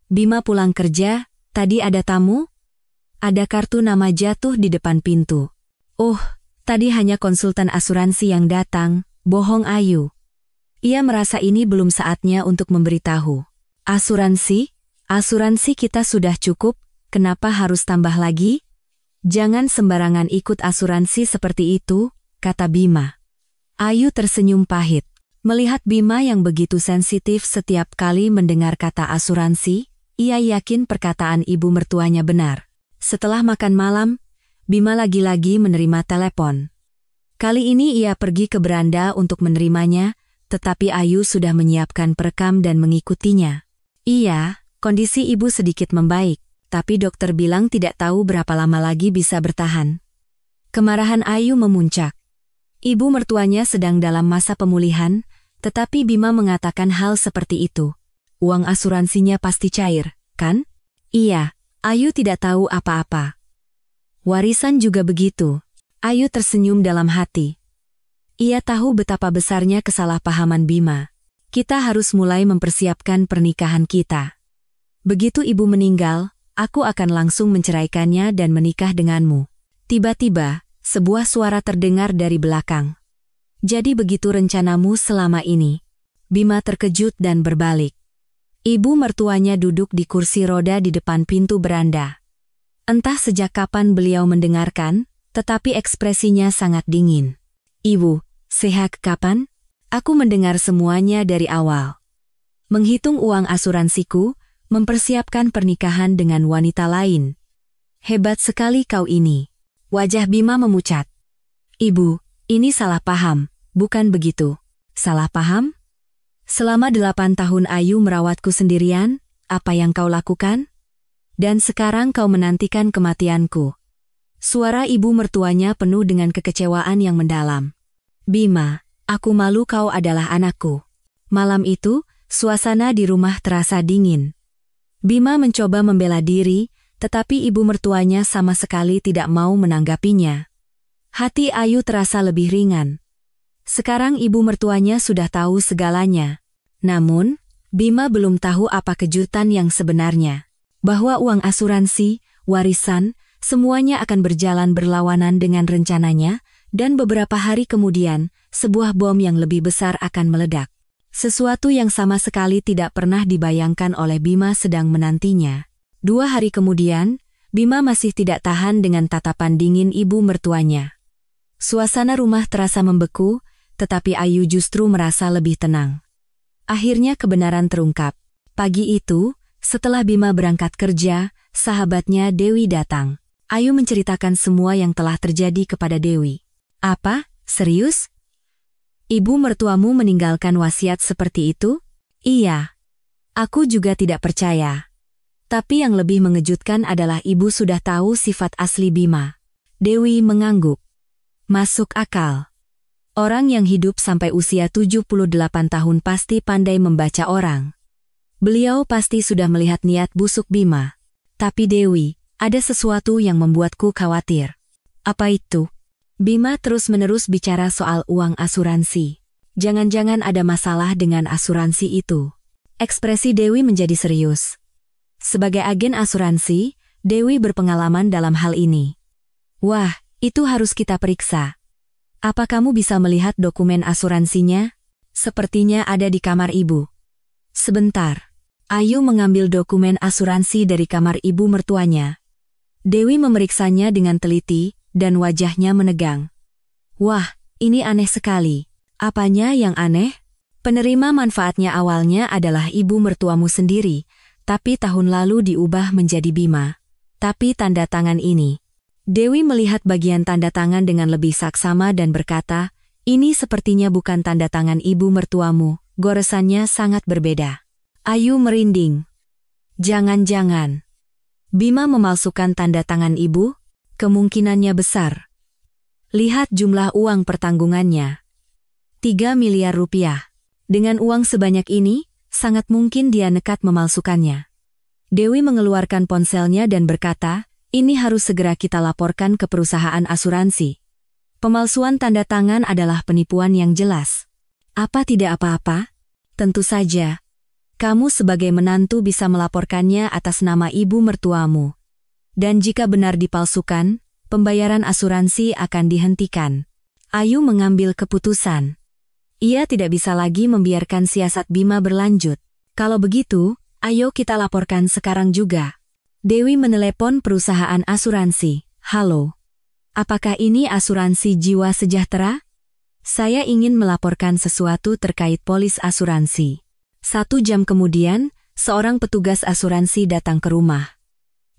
Bima pulang kerja, tadi ada tamu? Ada kartu nama jatuh di depan pintu. Oh, tadi hanya konsultan asuransi yang datang, bohong Ayu. Ia merasa ini belum saatnya untuk memberitahu. Asuransi? Asuransi kita sudah cukup, kenapa harus tambah lagi? Jangan sembarangan ikut asuransi seperti itu, kata Bima. Ayu tersenyum pahit. Melihat Bima yang begitu sensitif setiap kali mendengar kata asuransi, ia yakin perkataan ibu mertuanya benar. Setelah makan malam, Bima lagi-lagi menerima telepon. Kali ini ia pergi ke beranda untuk menerimanya, tetapi Ayu sudah menyiapkan perekam dan mengikutinya. Iya, kondisi ibu sedikit membaik, tapi dokter bilang tidak tahu berapa lama lagi bisa bertahan. Kemarahan Ayu memuncak. Ibu mertuanya sedang dalam masa pemulihan, tetapi Bima mengatakan hal seperti itu. Uang asuransinya pasti cair, kan? Iya, Ayu tidak tahu apa-apa. Warisan juga begitu. Ayu tersenyum dalam hati. Ia tahu betapa besarnya kesalahpahaman Bima. Kita harus mulai mempersiapkan pernikahan kita. Begitu ibu meninggal, aku akan langsung menceraikannya dan menikah denganmu. Tiba-tiba, sebuah suara terdengar dari belakang. Jadi begitu rencanamu selama ini? Bima terkejut dan berbalik. Ibu mertuanya duduk di kursi roda di depan pintu beranda. Entah sejak kapan beliau mendengarkan, tetapi ekspresinya sangat dingin. Ibu, sehat kapan? Aku mendengar semuanya dari awal. Menghitung uang asuransiku, mempersiapkan pernikahan dengan wanita lain. Hebat sekali kau ini. Wajah Bima memucat. Ibu, ini salah paham, bukan begitu. Salah paham? Selama 8 tahun Ayu merawatku sendirian, apa yang kau lakukan? Dan sekarang kau menantikan kematianku. Suara ibu mertuanya penuh dengan kekecewaan yang mendalam. Bima, aku malu kau adalah anakku. Malam itu, suasana di rumah terasa dingin. Bima mencoba membela diri, tetapi ibu mertuanya sama sekali tidak mau menanggapinya. Hati Ayu terasa lebih ringan. Sekarang ibu mertuanya sudah tahu segalanya. Namun, Bima belum tahu apa kejutan yang sebenarnya. Bahwa uang asuransi, warisan, semuanya akan berjalan berlawanan dengan rencananya, dan beberapa hari kemudian, sebuah bom yang lebih besar akan meledak. Sesuatu yang sama sekali tidak pernah dibayangkan oleh Bima sedang menantinya. 2 hari kemudian, Bima masih tidak tahan dengan tatapan dingin ibu mertuanya. Suasana rumah terasa membeku, tetapi Ayu justru merasa lebih tenang. Akhirnya kebenaran terungkap. Pagi itu, setelah Bima berangkat kerja, sahabatnya Dewi datang. Ayu menceritakan semua yang telah terjadi kepada Dewi. Apa? Serius? Ibu mertuamu meninggalkan wasiat seperti itu? Iya. Aku juga tidak percaya. Tapi yang lebih mengejutkan adalah ibu sudah tahu sifat asli Bima. Dewi mengangguk. Masuk akal. Orang yang hidup sampai usia 78 tahun pasti pandai membaca orang. Beliau pasti sudah melihat niat busuk Bima. Tapi Dewi, ada sesuatu yang membuatku khawatir. Apa itu? Bima terus-menerus bicara soal uang asuransi. Jangan-jangan ada masalah dengan asuransi itu. Ekspresi Dewi menjadi serius. Sebagai agen asuransi, Dewi berpengalaman dalam hal ini. Wah, itu harus kita periksa. Apa kamu bisa melihat dokumen asuransinya? Sepertinya ada di kamar ibu. Sebentar. Ayu mengambil dokumen asuransi dari kamar ibu mertuanya. Dewi memeriksanya dengan teliti, dan wajahnya menegang. Wah, ini aneh sekali. Apanya yang aneh? Penerima manfaatnya awalnya adalah ibu mertuamu sendiri, tapi tahun lalu diubah menjadi Bima. Tapi tanda tangan ini. Dewi melihat bagian tanda tangan dengan lebih saksama dan berkata, ini sepertinya bukan tanda tangan ibu mertuamu, goresannya sangat berbeda. Ayu merinding. Jangan-jangan. Bima memalsukan tanda tangan ibu? Kemungkinannya besar. Lihat jumlah uang pertanggungannya. 3 miliar rupiah. Dengan uang sebanyak ini, sangat mungkin dia nekat memalsukannya. Dewi mengeluarkan ponselnya dan berkata, ini harus segera kita laporkan ke perusahaan asuransi. Pemalsuan tanda tangan adalah penipuan yang jelas. Apa tidak apa-apa? Tentu saja. Kamu sebagai menantu bisa melaporkannya atas nama ibu mertuamu. Dan jika benar dipalsukan, pembayaran asuransi akan dihentikan. Ayu mengambil keputusan. Ia tidak bisa lagi membiarkan siasat Bima berlanjut. Kalau begitu, ayo kita laporkan sekarang juga. Dewi menelepon perusahaan asuransi. Halo. Apakah ini asuransi jiwa sejahtera? Saya ingin melaporkan sesuatu terkait polis asuransi. 1 jam kemudian, seorang petugas asuransi datang ke rumah.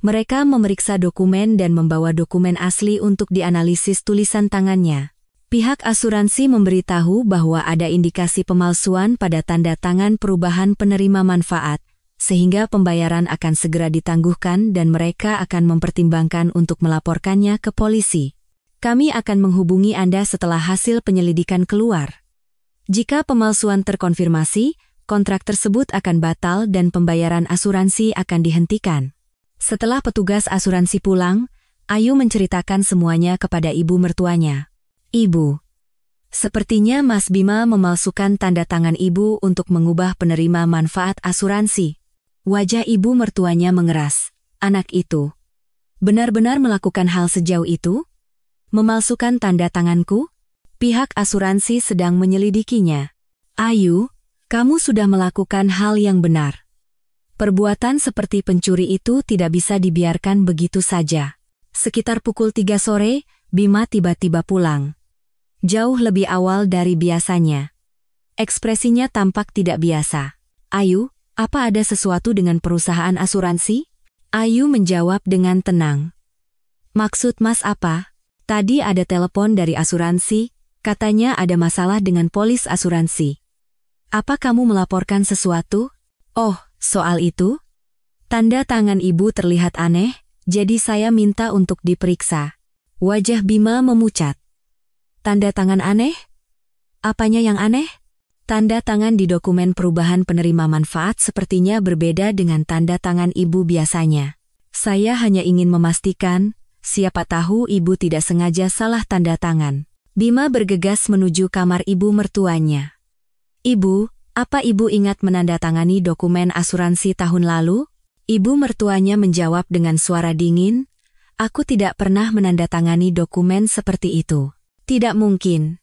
Mereka memeriksa dokumen dan membawa dokumen asli untuk dianalisis tulisan tangannya. Pihak asuransi memberitahu bahwa ada indikasi pemalsuan pada tanda tangan perubahan penerima manfaat, sehingga pembayaran akan segera ditangguhkan dan mereka akan mempertimbangkan untuk melaporkannya ke polisi. Kami akan menghubungi Anda setelah hasil penyelidikan keluar. Jika pemalsuan terkonfirmasi, kontrak tersebut akan batal dan pembayaran asuransi akan dihentikan. Setelah petugas asuransi pulang, Ayu menceritakan semuanya kepada ibu mertuanya. Ibu, sepertinya Mas Bima memalsukan tanda tangan ibu untuk mengubah penerima manfaat asuransi. Wajah ibu mertuanya mengeras. Anak itu benar-benar melakukan hal sejauh itu? Memalsukan tanda tanganku? Pihak asuransi sedang menyelidikinya. Ayu, kamu sudah melakukan hal yang benar. Perbuatan seperti pencuri itu tidak bisa dibiarkan begitu saja. Sekitar pukul 3 sore, Bima tiba-tiba pulang. Jauh lebih awal dari biasanya. Ekspresinya tampak tidak biasa. Ayu, apa ada sesuatu dengan perusahaan asuransi? Ayu menjawab dengan tenang. Maksud Mas apa? Tadi ada telepon dari asuransi, katanya ada masalah dengan polis asuransi. Apa kamu melaporkan sesuatu? Oh, soal itu? Tanda tangan ibu terlihat aneh, jadi saya minta untuk diperiksa. Wajah Bima memucat. Tanda tangan aneh? Apanya yang aneh? Tanda tangan di dokumen perubahan penerima manfaat sepertinya berbeda dengan tanda tangan ibu biasanya. Saya hanya ingin memastikan, siapa tahu ibu tidak sengaja salah tanda tangan. Bima bergegas menuju kamar ibu mertuanya. Ibu, apa ibu ingat menandatangani dokumen asuransi tahun lalu? Ibu mertuanya menjawab dengan suara dingin, aku tidak pernah menandatangani dokumen seperti itu. Tidak mungkin.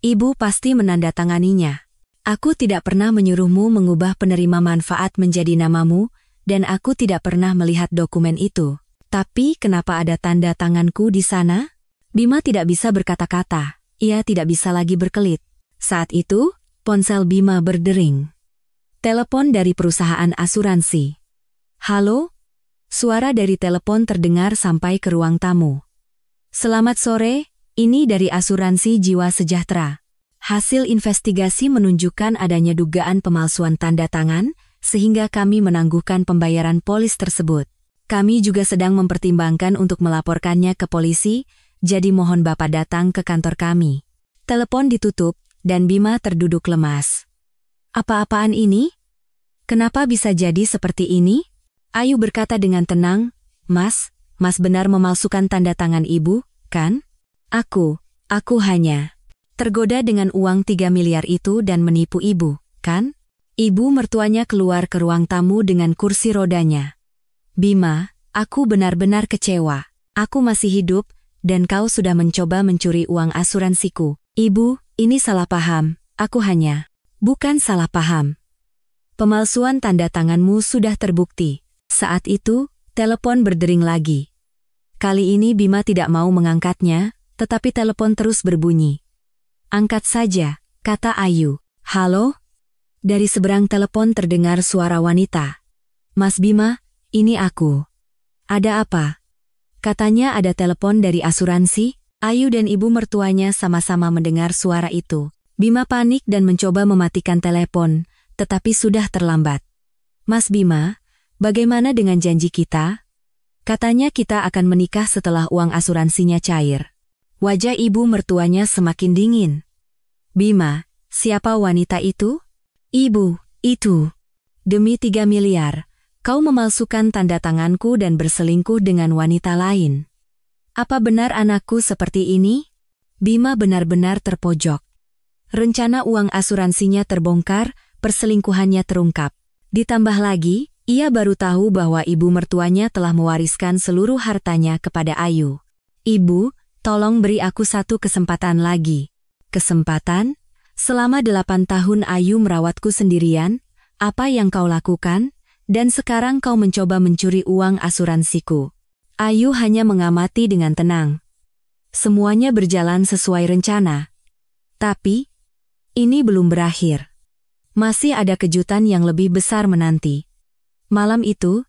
Ibu pasti menandatanganinya. Aku tidak pernah menyuruhmu mengubah penerima manfaat menjadi namamu, dan aku tidak pernah melihat dokumen itu. Tapi kenapa ada tanda tanganku di sana? Bima tidak bisa berkata-kata. Ia tidak bisa lagi berkelit. Saat itu, ponsel Bima berdering. Telepon dari perusahaan asuransi. Halo? Suara dari telepon terdengar sampai ke ruang tamu. Selamat sore, ini dari asuransi Jiwa Sejahtera. Hasil investigasi menunjukkan adanya dugaan pemalsuan tanda tangan, sehingga kami menangguhkan pembayaran polis tersebut. Kami juga sedang mempertimbangkan untuk melaporkannya ke polisi, jadi mohon Bapak datang ke kantor kami. Telepon ditutup, dan Bima terduduk lemas. Apa-apaan ini? Kenapa bisa jadi seperti ini? Ayu berkata dengan tenang, Mas benar memalsukan tanda tangan ibu, kan? Aku hanya tergoda dengan uang 3 miliar itu dan menipu ibu, kan? Ibu mertuanya keluar ke ruang tamu dengan kursi rodanya. Bima, aku benar-benar kecewa. Aku masih hidup, dan kau sudah mencoba mencuri uang asuransiku. Ibu, ini salah paham, aku hanya... Bukan salah paham. Pemalsuan tanda tanganmu sudah terbukti. Saat itu, telepon berdering lagi. Kali ini Bima tidak mau mengangkatnya, tetapi telepon terus berbunyi. Angkat saja, kata Ayu. Halo? Dari seberang telepon terdengar suara wanita. Mas Bima, ini aku. Ada apa? Katanya ada telepon dari asuransi. Ayu dan ibu mertuanya sama-sama mendengar suara itu. Bima panik dan mencoba mematikan telepon, tetapi sudah terlambat. Mas Bima, bagaimana dengan janji kita? Katanya kita akan menikah setelah uang asuransinya cair. Wajah ibu mertuanya semakin dingin. Bima, siapa wanita itu? Ibu, itu. Demi 3 miliar, kau memalsukan tanda tanganku dan berselingkuh dengan wanita lain. Apa benar anakku seperti ini? Bima benar-benar terpojok. Rencana uang asuransinya terbongkar, perselingkuhannya terungkap. Ditambah lagi, ia baru tahu bahwa ibu mertuanya telah mewariskan seluruh hartanya kepada Ayu. Ibu, tolong beri aku satu kesempatan lagi. Kesempatan? Selama 8 tahun Ayu merawatku sendirian, apa yang kau lakukan? Dan sekarang kau mencoba mencuri uang asuransiku. Ayu hanya mengamati dengan tenang. Semuanya berjalan sesuai rencana. Tapi, ini belum berakhir. Masih ada kejutan yang lebih besar menanti. Malam itu,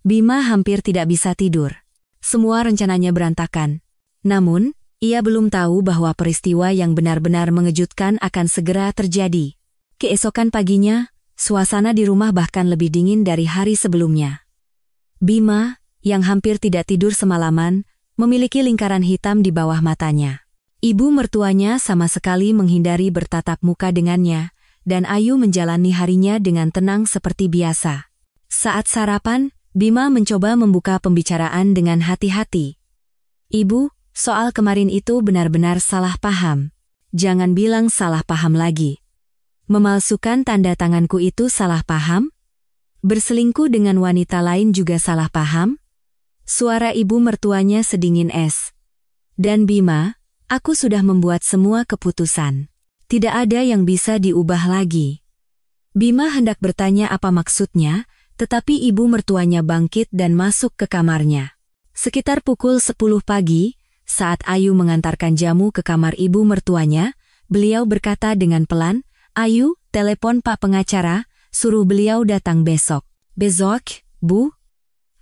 Bima hampir tidak bisa tidur. Semua rencananya berantakan. Namun, ia belum tahu bahwa peristiwa yang benar-benar mengejutkan akan segera terjadi. Keesokan paginya, suasana di rumah bahkan lebih dingin dari hari sebelumnya. Bima, yang hampir tidak tidur semalaman, memiliki lingkaran hitam di bawah matanya. Ibu mertuanya sama sekali menghindari bertatap muka dengannya, dan Ayu menjalani harinya dengan tenang seperti biasa. Saat sarapan, Bima mencoba membuka pembicaraan dengan hati-hati. Ibu, soal kemarin itu benar-benar salah paham. Jangan bilang salah paham lagi. Memalsukan tanda tanganku itu salah paham? Berselingkuh dengan wanita lain juga salah paham? Suara ibu mertuanya sedingin es. Dan Bima, aku sudah membuat semua keputusan. Tidak ada yang bisa diubah lagi. Bima hendak bertanya apa maksudnya, Tetapi ibu mertuanya bangkit dan masuk ke kamarnya. Sekitar pukul 10 pagi, saat Ayu mengantarkan jamu ke kamar ibu mertuanya, beliau berkata dengan pelan, "Ayu, telepon Pak pengacara, suruh beliau datang besok." "Besok, Bu?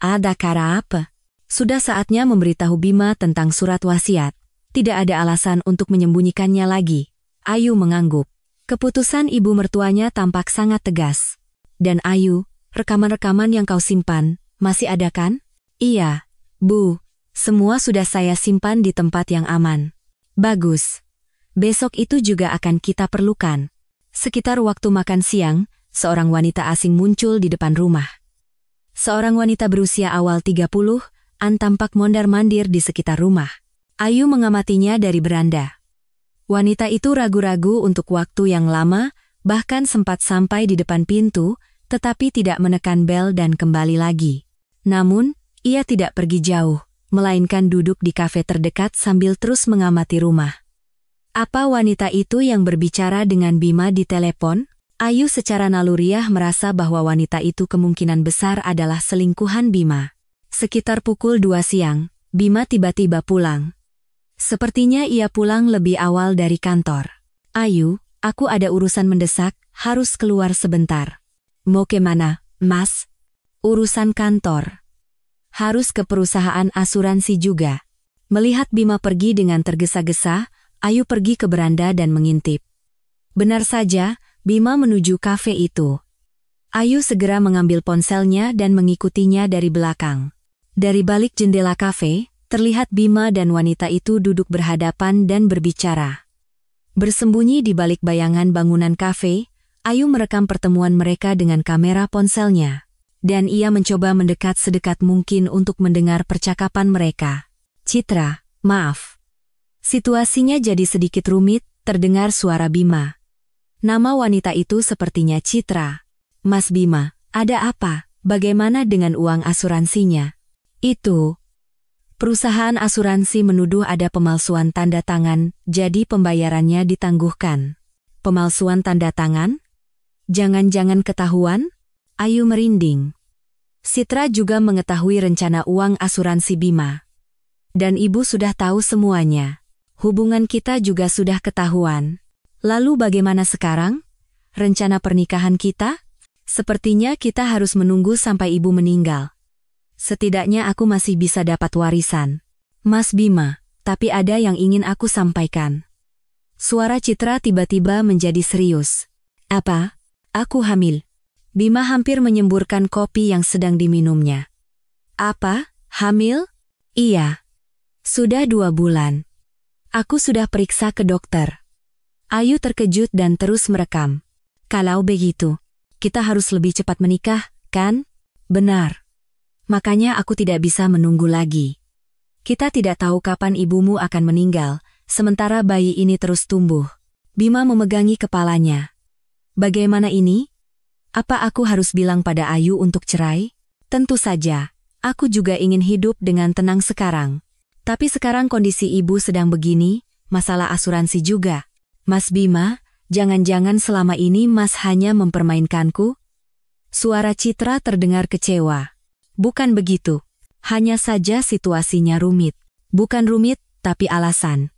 Ada cara apa?" Sudah saatnya memberitahu Bima tentang surat wasiat. Tidak ada alasan untuk menyembunyikannya lagi. Ayu mengangguk. Keputusan ibu mertuanya tampak sangat tegas. "Dan Ayu, rekaman-rekaman yang kau simpan, masih ada kan?" "Iya, Bu. Semua sudah saya simpan di tempat yang aman." "Bagus. Besok itu juga akan kita perlukan." Sekitar waktu makan siang, seorang wanita asing muncul di depan rumah. Seorang wanita berusia awal 30-an tampak mondar-mandir di sekitar rumah. Ayu mengamatinya dari beranda. Wanita itu ragu-ragu untuk waktu yang lama, bahkan sempat sampai di depan pintu, tetapi tidak menekan bel dan kembali lagi. Namun, ia tidak pergi jauh, melainkan duduk di kafe terdekat sambil terus mengamati rumah. Apa wanita itu yang berbicara dengan Bima di telepon? Ayu secara naluriah merasa bahwa wanita itu kemungkinan besar adalah selingkuhan Bima. Sekitar pukul 2 siang, Bima tiba-tiba pulang. Sepertinya ia pulang lebih awal dari kantor. "Ayu, aku ada urusan mendesak, harus keluar sebentar." "Mau kemana, Mas?" "Urusan kantor. Harus ke perusahaan asuransi juga." Melihat Bima pergi dengan tergesa-gesa, Ayu pergi ke beranda dan mengintip. Benar saja, Bima menuju kafe itu. Ayu segera mengambil ponselnya dan mengikutinya dari belakang. Dari balik jendela kafe, terlihat Bima dan wanita itu duduk berhadapan dan berbicara. Bersembunyi di balik bayangan bangunan kafe, Ayu merekam pertemuan mereka dengan kamera ponselnya. Dan ia mencoba mendekat sedekat mungkin untuk mendengar percakapan mereka. "Citra, maaf. Situasinya jadi sedikit rumit," terdengar suara Bima. Nama wanita itu sepertinya Citra. "Mas Bima, ada apa? Bagaimana dengan uang asuransinya?" "Itu. Perusahaan asuransi menuduh ada pemalsuan tanda tangan, jadi pembayarannya ditangguhkan." "Pemalsuan tanda tangan? Jangan-jangan ketahuan?" Ayu merinding. Citra juga mengetahui rencana uang asuransi Bima. "Dan ibu sudah tahu semuanya. Hubungan kita juga sudah ketahuan. Lalu bagaimana sekarang? Rencana pernikahan kita? Sepertinya kita harus menunggu sampai ibu meninggal. Setidaknya aku masih bisa dapat warisan." "Mas Bima, tapi ada yang ingin aku sampaikan." Suara Citra tiba-tiba menjadi serius. "Apa? Aku hamil." Bima hampir menyemburkan kopi yang sedang diminumnya. "Apa? Hamil?" "Iya. Sudah 2 bulan. Aku sudah periksa ke dokter." Ayu terkejut dan terus merekam. "Kalau begitu, kita harus lebih cepat menikah, kan?" "Benar. Makanya aku tidak bisa menunggu lagi. Kita tidak tahu kapan ibumu akan meninggal, sementara bayi ini terus tumbuh." Bima memegangi kepalanya. "Bagaimana ini? Apa aku harus bilang pada Ayu untuk cerai?" "Tentu saja. Aku juga ingin hidup dengan tenang sekarang. Tapi sekarang kondisi ibu sedang begini, masalah asuransi juga." "Mas Bima, jangan-jangan selama ini Mas hanya mempermainkanku?" Suara Citra terdengar kecewa. "Bukan begitu. Hanya saja situasinya rumit." "Bukan rumit, tapi alasan.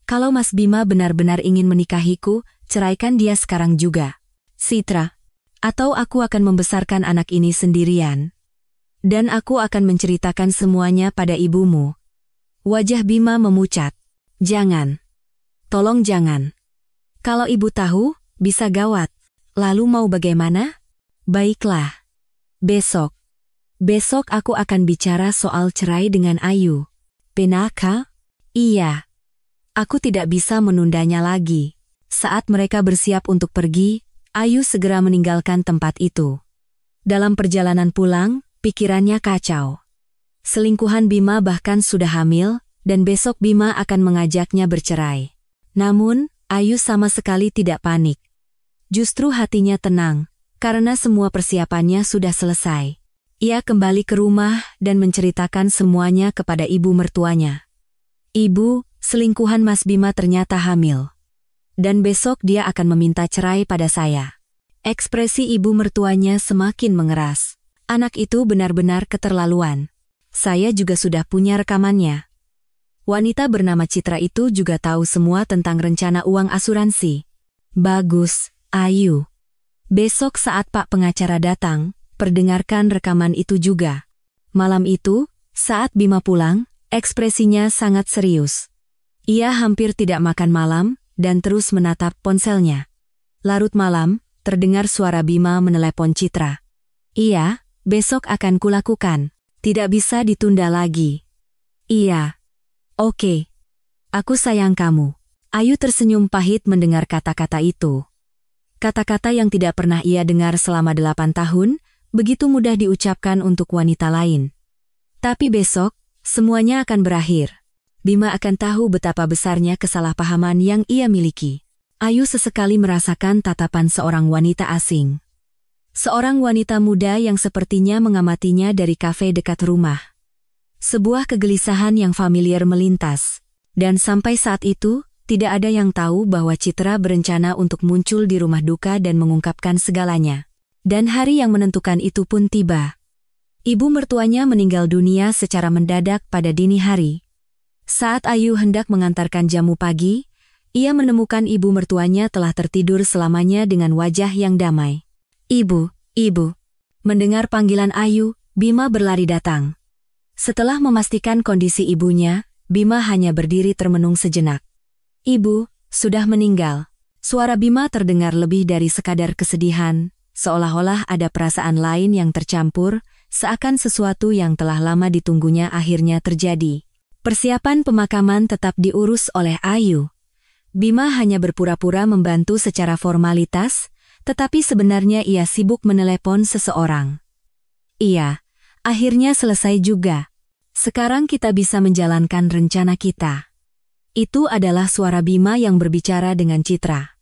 Kalau Mas Bima benar-benar ingin menikahiku, ceraikan dia sekarang juga, Citra. Atau aku akan membesarkan anak ini sendirian. Dan aku akan menceritakan semuanya pada ibumu." Wajah Bima memucat. "Jangan. Tolong jangan. Kalau ibu tahu, bisa gawat." "Lalu mau bagaimana?" "Baiklah. Besok. Besok aku akan bicara soal cerai dengan Ayu." "Benarkah?" "Iya. Aku tidak bisa menundanya lagi." Saat mereka bersiap untuk pergi, Ayu segera meninggalkan tempat itu. Dalam perjalanan pulang, pikirannya kacau. Selingkuhan Bima bahkan sudah hamil, dan besok Bima akan mengajaknya bercerai. Namun, Ayu sama sekali tidak panik. Justru hatinya tenang, karena semua persiapannya sudah selesai. Ia kembali ke rumah dan menceritakan semuanya kepada ibu mertuanya. "Ibu, selingkuhan Mas Bima ternyata hamil. Dan besok dia akan meminta cerai pada saya." Ekspresi ibu mertuanya semakin mengeras. Anak itu benar-benar keterlaluan. Saya juga sudah punya rekamannya. Wanita bernama Citra itu juga tahu semua tentang rencana uang asuransi. Bagus, Ayu. Besok saat Pak pengacara datang, perdengarkan rekaman itu juga. Malam itu, saat Bima pulang, ekspresinya sangat serius. Ia hampir tidak makan malam dan terus menatap ponselnya. Larut malam, terdengar suara Bima menelepon Citra. Iya, besok akan kulakukan. Tidak bisa ditunda lagi. Iya. Oke. Aku sayang kamu. Ayu tersenyum pahit mendengar kata-kata itu. Kata-kata yang tidak pernah ia dengar selama 8 tahun, begitu mudah diucapkan untuk wanita lain. Tapi besok, semuanya akan berakhir. Bima akan tahu betapa besarnya kesalahpahaman yang ia miliki. Ayu sesekali merasakan tatapan seorang wanita asing. Seorang wanita muda yang sepertinya mengamatinya dari kafe dekat rumah. Sebuah kegelisahan yang familiar melintas. Dan sampai saat itu, tidak ada yang tahu bahwa Citra berencana untuk muncul di rumah duka dan mengungkapkan segalanya. Dan hari yang menentukan itu pun tiba. Ibu mertuanya meninggal dunia secara mendadak pada dini hari. Saat Ayu hendak mengantarkan jamu pagi, ia menemukan ibu mertuanya telah tertidur selamanya dengan wajah yang damai. Ibu, ibu. Mendengar panggilan Ayu, Bima berlari datang. Setelah memastikan kondisi ibunya, Bima hanya berdiri termenung sejenak. Ibu, sudah meninggal. Suara Bima terdengar lebih dari sekadar kesedihan, seolah-olah ada perasaan lain yang tercampur, seakan sesuatu yang telah lama ditunggunya akhirnya terjadi. Persiapan pemakaman tetap diurus oleh Ayu. Bima hanya berpura-pura membantu secara formalitas, tetapi sebenarnya ia sibuk menelepon seseorang. Iya, akhirnya selesai juga. Sekarang kita bisa menjalankan rencana kita. Itu adalah suara Bima yang berbicara dengan Citra.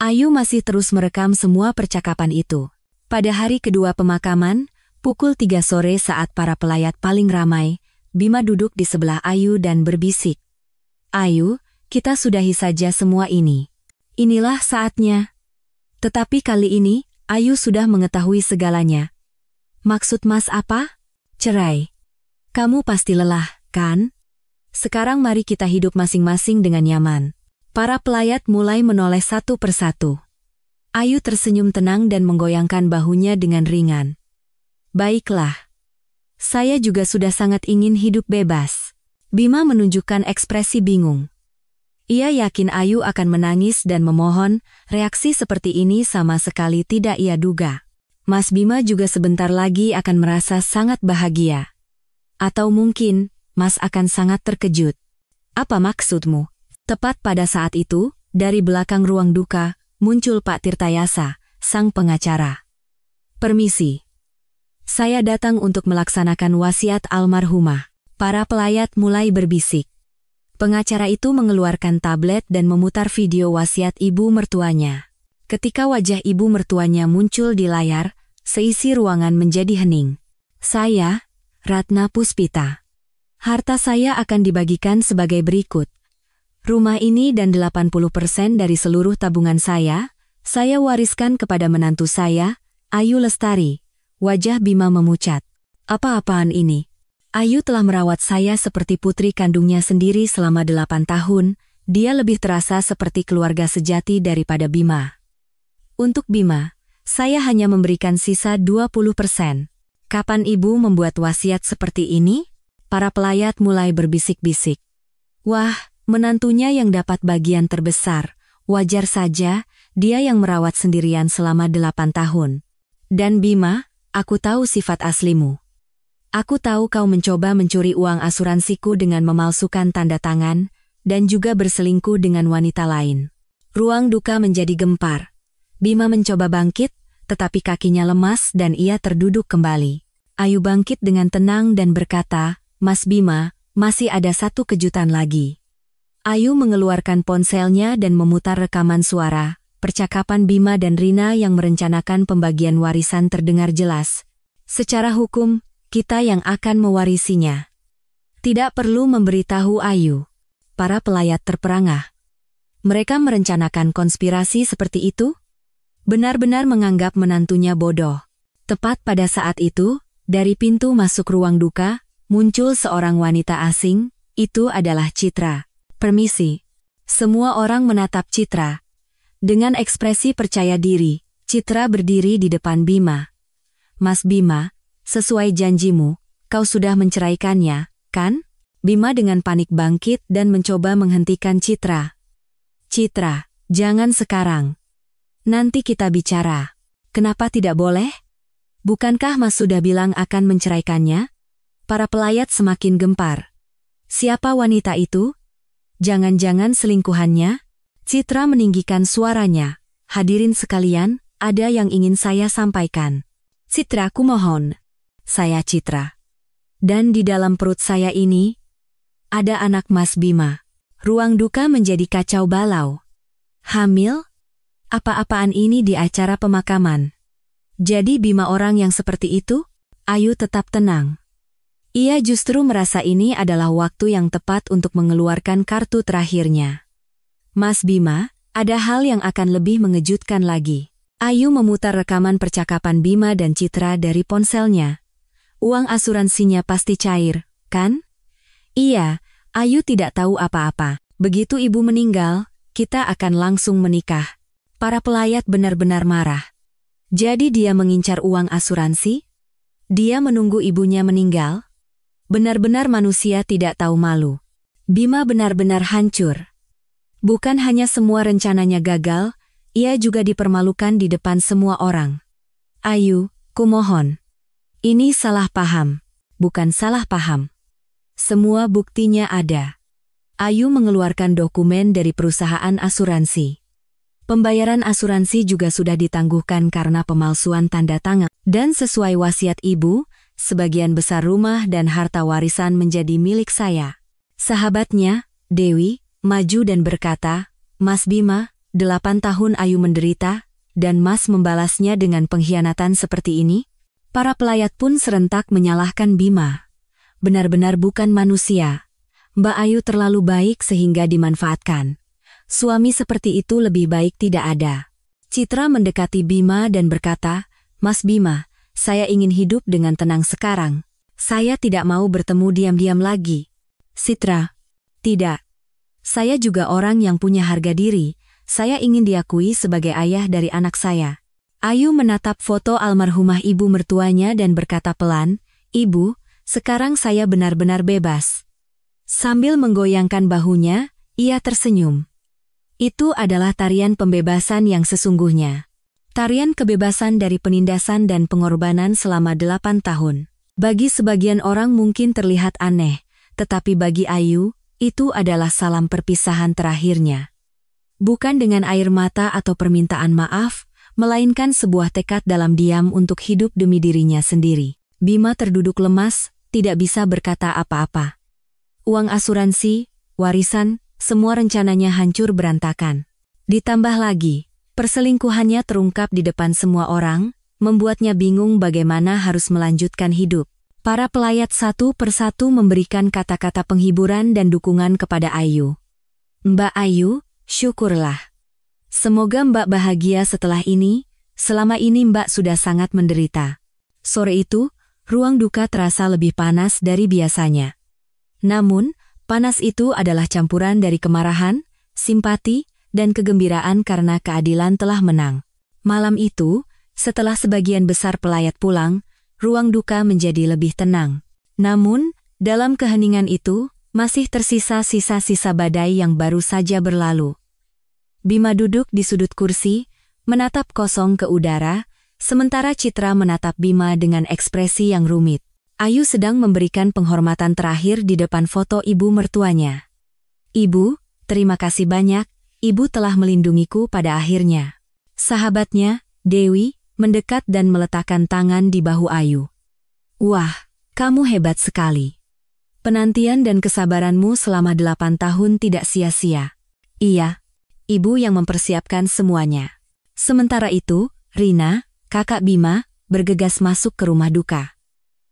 Ayu masih terus merekam semua percakapan itu. Pada hari kedua pemakaman, pukul 3 sore saat para pelayat paling ramai, Bima duduk di sebelah Ayu dan berbisik. Ayu, kita sudahi saja semua ini. Inilah saatnya. Tetapi kali ini, Ayu sudah mengetahui segalanya. Maksud Mas apa? Cerai. Kamu pasti lelah, kan? Sekarang mari kita hidup masing-masing dengan nyaman. Para pelayat mulai menoleh satu persatu. Ayu tersenyum tenang dan menggoyangkan bahunya dengan ringan. Baiklah. Saya juga sudah sangat ingin hidup bebas. Bima menunjukkan ekspresi bingung. Ia yakin Ayu akan menangis dan memohon, reaksi seperti ini sama sekali tidak ia duga. Mas Bima juga sebentar lagi akan merasa sangat bahagia. Atau mungkin, Mas akan sangat terkejut. Apa maksudmu? Tepat pada saat itu, dari belakang ruang duka, muncul Pak Tirtayasa, sang pengacara. Permisi. Saya datang untuk melaksanakan wasiat almarhumah. Para pelayat mulai berbisik. Pengacara itu mengeluarkan tablet dan memutar video wasiat ibu mertuanya. Ketika wajah ibu mertuanya muncul di layar, seisi ruangan menjadi hening. Saya, Ratna Puspita. Harta saya akan dibagikan sebagai berikut. Rumah ini dan 80% dari seluruh tabungan saya wariskan kepada menantu saya, Ayu Lestari. Wajah Bima memucat. Apa-apaan ini? Ayu telah merawat saya seperti putri kandungnya sendiri selama 8 tahun, dia lebih terasa seperti keluarga sejati daripada Bima. Untuk Bima, saya hanya memberikan sisa 20%. Kapan ibu membuat wasiat seperti ini? Para pelayat mulai berbisik-bisik. Wah, menantunya yang dapat bagian terbesar. Wajar saja, dia yang merawat sendirian selama 8 tahun. Dan Bima, aku tahu sifat aslimu. Aku tahu kau mencoba mencuri uang asuransiku dengan memalsukan tanda tangan, dan juga berselingkuh dengan wanita lain. Ruang duka menjadi gempar. Bima mencoba bangkit, tetapi kakinya lemas dan ia terduduk kembali. Ayu bangkit dengan tenang dan berkata, Mas Bima, masih ada satu kejutan lagi. Ayu mengeluarkan ponselnya dan memutar rekaman suara. Percakapan Bima dan Rina yang merencanakan pembagian warisan terdengar jelas. Secara hukum, kita yang akan mewarisinya. Tidak perlu memberitahu Ayu. Para pelayat terperangah. Mereka merencanakan konspirasi seperti itu? Benar-benar menganggap menantunya bodoh. Tepat pada saat itu, dari pintu masuk ruang duka, muncul seorang wanita asing, itu adalah Citra. "Permisi." Semua orang menatap Citra. Dengan ekspresi percaya diri, Citra berdiri di depan Bima. "Mas Bima, sesuai janjimu, kau sudah menceraikannya, kan?" Bima dengan panik bangkit dan mencoba menghentikan Citra. "Citra, jangan sekarang. Nanti kita bicara." "Kenapa tidak boleh? Bukankah Mas sudah bilang akan menceraikannya?" Para pelayat semakin gempar. "Siapa wanita itu? Jangan-jangan selingkuhannya?" Citra meninggikan suaranya. "Hadirin sekalian, ada yang ingin saya sampaikan." "Citra, kumohon." "Saya Citra. Dan di dalam perut saya ini, ada anak Mas Bima." Ruang duka menjadi kacau balau. "Hamil? Apa-apaan ini di acara pemakaman? Jadi Bima orang yang seperti itu?" Ayu tetap tenang. Ia justru merasa ini adalah waktu yang tepat untuk mengeluarkan kartu terakhirnya. "Mas Bima, ada hal yang akan lebih mengejutkan lagi." Ayu memutar rekaman percakapan Bima dan Citra dari ponselnya. "Uang asuransinya pasti cair, kan?" "Iya, Ayu tidak tahu apa-apa. Begitu ibu meninggal, kita akan langsung menikah." Para pelayat benar-benar marah. Jadi dia mengincar uang asuransi? Dia menunggu ibunya meninggal? Benar-benar manusia tidak tahu malu. Bima benar-benar hancur. Bukan hanya semua rencananya gagal, ia juga dipermalukan di depan semua orang. "Ayu, kumohon. Ini salah paham. Bukan salah paham. Semua buktinya ada." Ayu mengeluarkan dokumen dari perusahaan asuransi. Pembayaran asuransi juga sudah ditangguhkan karena pemalsuan tanda tangan. Dan sesuai wasiat ibu, sebagian besar rumah dan harta warisan menjadi milik saya. Sahabatnya, Dewi, maju dan berkata, "Mas Bima, 8 tahun Ayu menderita, dan Mas membalasnya dengan pengkhianatan seperti ini?" Para pelayat pun serentak menyalahkan Bima. Benar-benar bukan manusia. Mbak Ayu terlalu baik sehingga dimanfaatkan. Suami seperti itu lebih baik tidak ada. Citra mendekati Bima dan berkata, "Mas Bima, saya ingin hidup dengan tenang sekarang. Saya tidak mau bertemu diam-diam lagi." "Citra, tidak. Saya juga orang yang punya harga diri. Saya ingin diakui sebagai ayah dari anak saya." Ayu menatap foto almarhumah ibu mertuanya dan berkata pelan, "Ibu, sekarang saya benar-benar bebas." Sambil menggoyangkan bahunya, ia tersenyum. Itu adalah tarian pembebasan yang sesungguhnya. Tarian kebebasan dari penindasan dan pengorbanan selama 8 tahun. Bagi sebagian orang mungkin terlihat aneh, tetapi bagi Ayu, itu adalah salam perpisahan terakhirnya. Bukan dengan air mata atau permintaan maaf, melainkan sebuah tekad dalam diam untuk hidup demi dirinya sendiri. Bima terduduk lemas, tidak bisa berkata apa-apa. Uang asuransi, warisan, semua rencananya hancur berantakan. Ditambah lagi, perselingkuhannya terungkap di depan semua orang, membuatnya bingung bagaimana harus melanjutkan hidup. Para pelayat satu persatu memberikan kata-kata penghiburan dan dukungan kepada Ayu. "Mbak Ayu, syukurlah. Semoga Mbak bahagia setelah ini, selama ini Mbak sudah sangat menderita." Sore itu, ruang duka terasa lebih panas dari biasanya. Namun, panas itu adalah campuran dari kemarahan, simpati, dan kegembiraan karena keadilan telah menang. Malam itu, setelah sebagian besar pelayat pulang, ruang duka menjadi lebih tenang. Namun, dalam keheningan itu, masih tersisa sisa-sisa badai yang baru saja berlalu. Bima duduk di sudut kursi, menatap kosong ke udara, sementara Citra menatap Bima dengan ekspresi yang rumit. Ayu sedang memberikan penghormatan terakhir di depan foto ibu mertuanya. "Ibu, terima kasih banyak, Ibu telah melindungiku pada akhirnya." Sahabatnya, Dewi, mendekat dan meletakkan tangan di bahu Ayu. "Wah, kamu hebat sekali. Penantian dan kesabaranmu selama 8 tahun tidak sia-sia." "Iya, Ibu yang mempersiapkan semuanya." Sementara itu, Rina, kakak Bima, bergegas masuk ke rumah duka.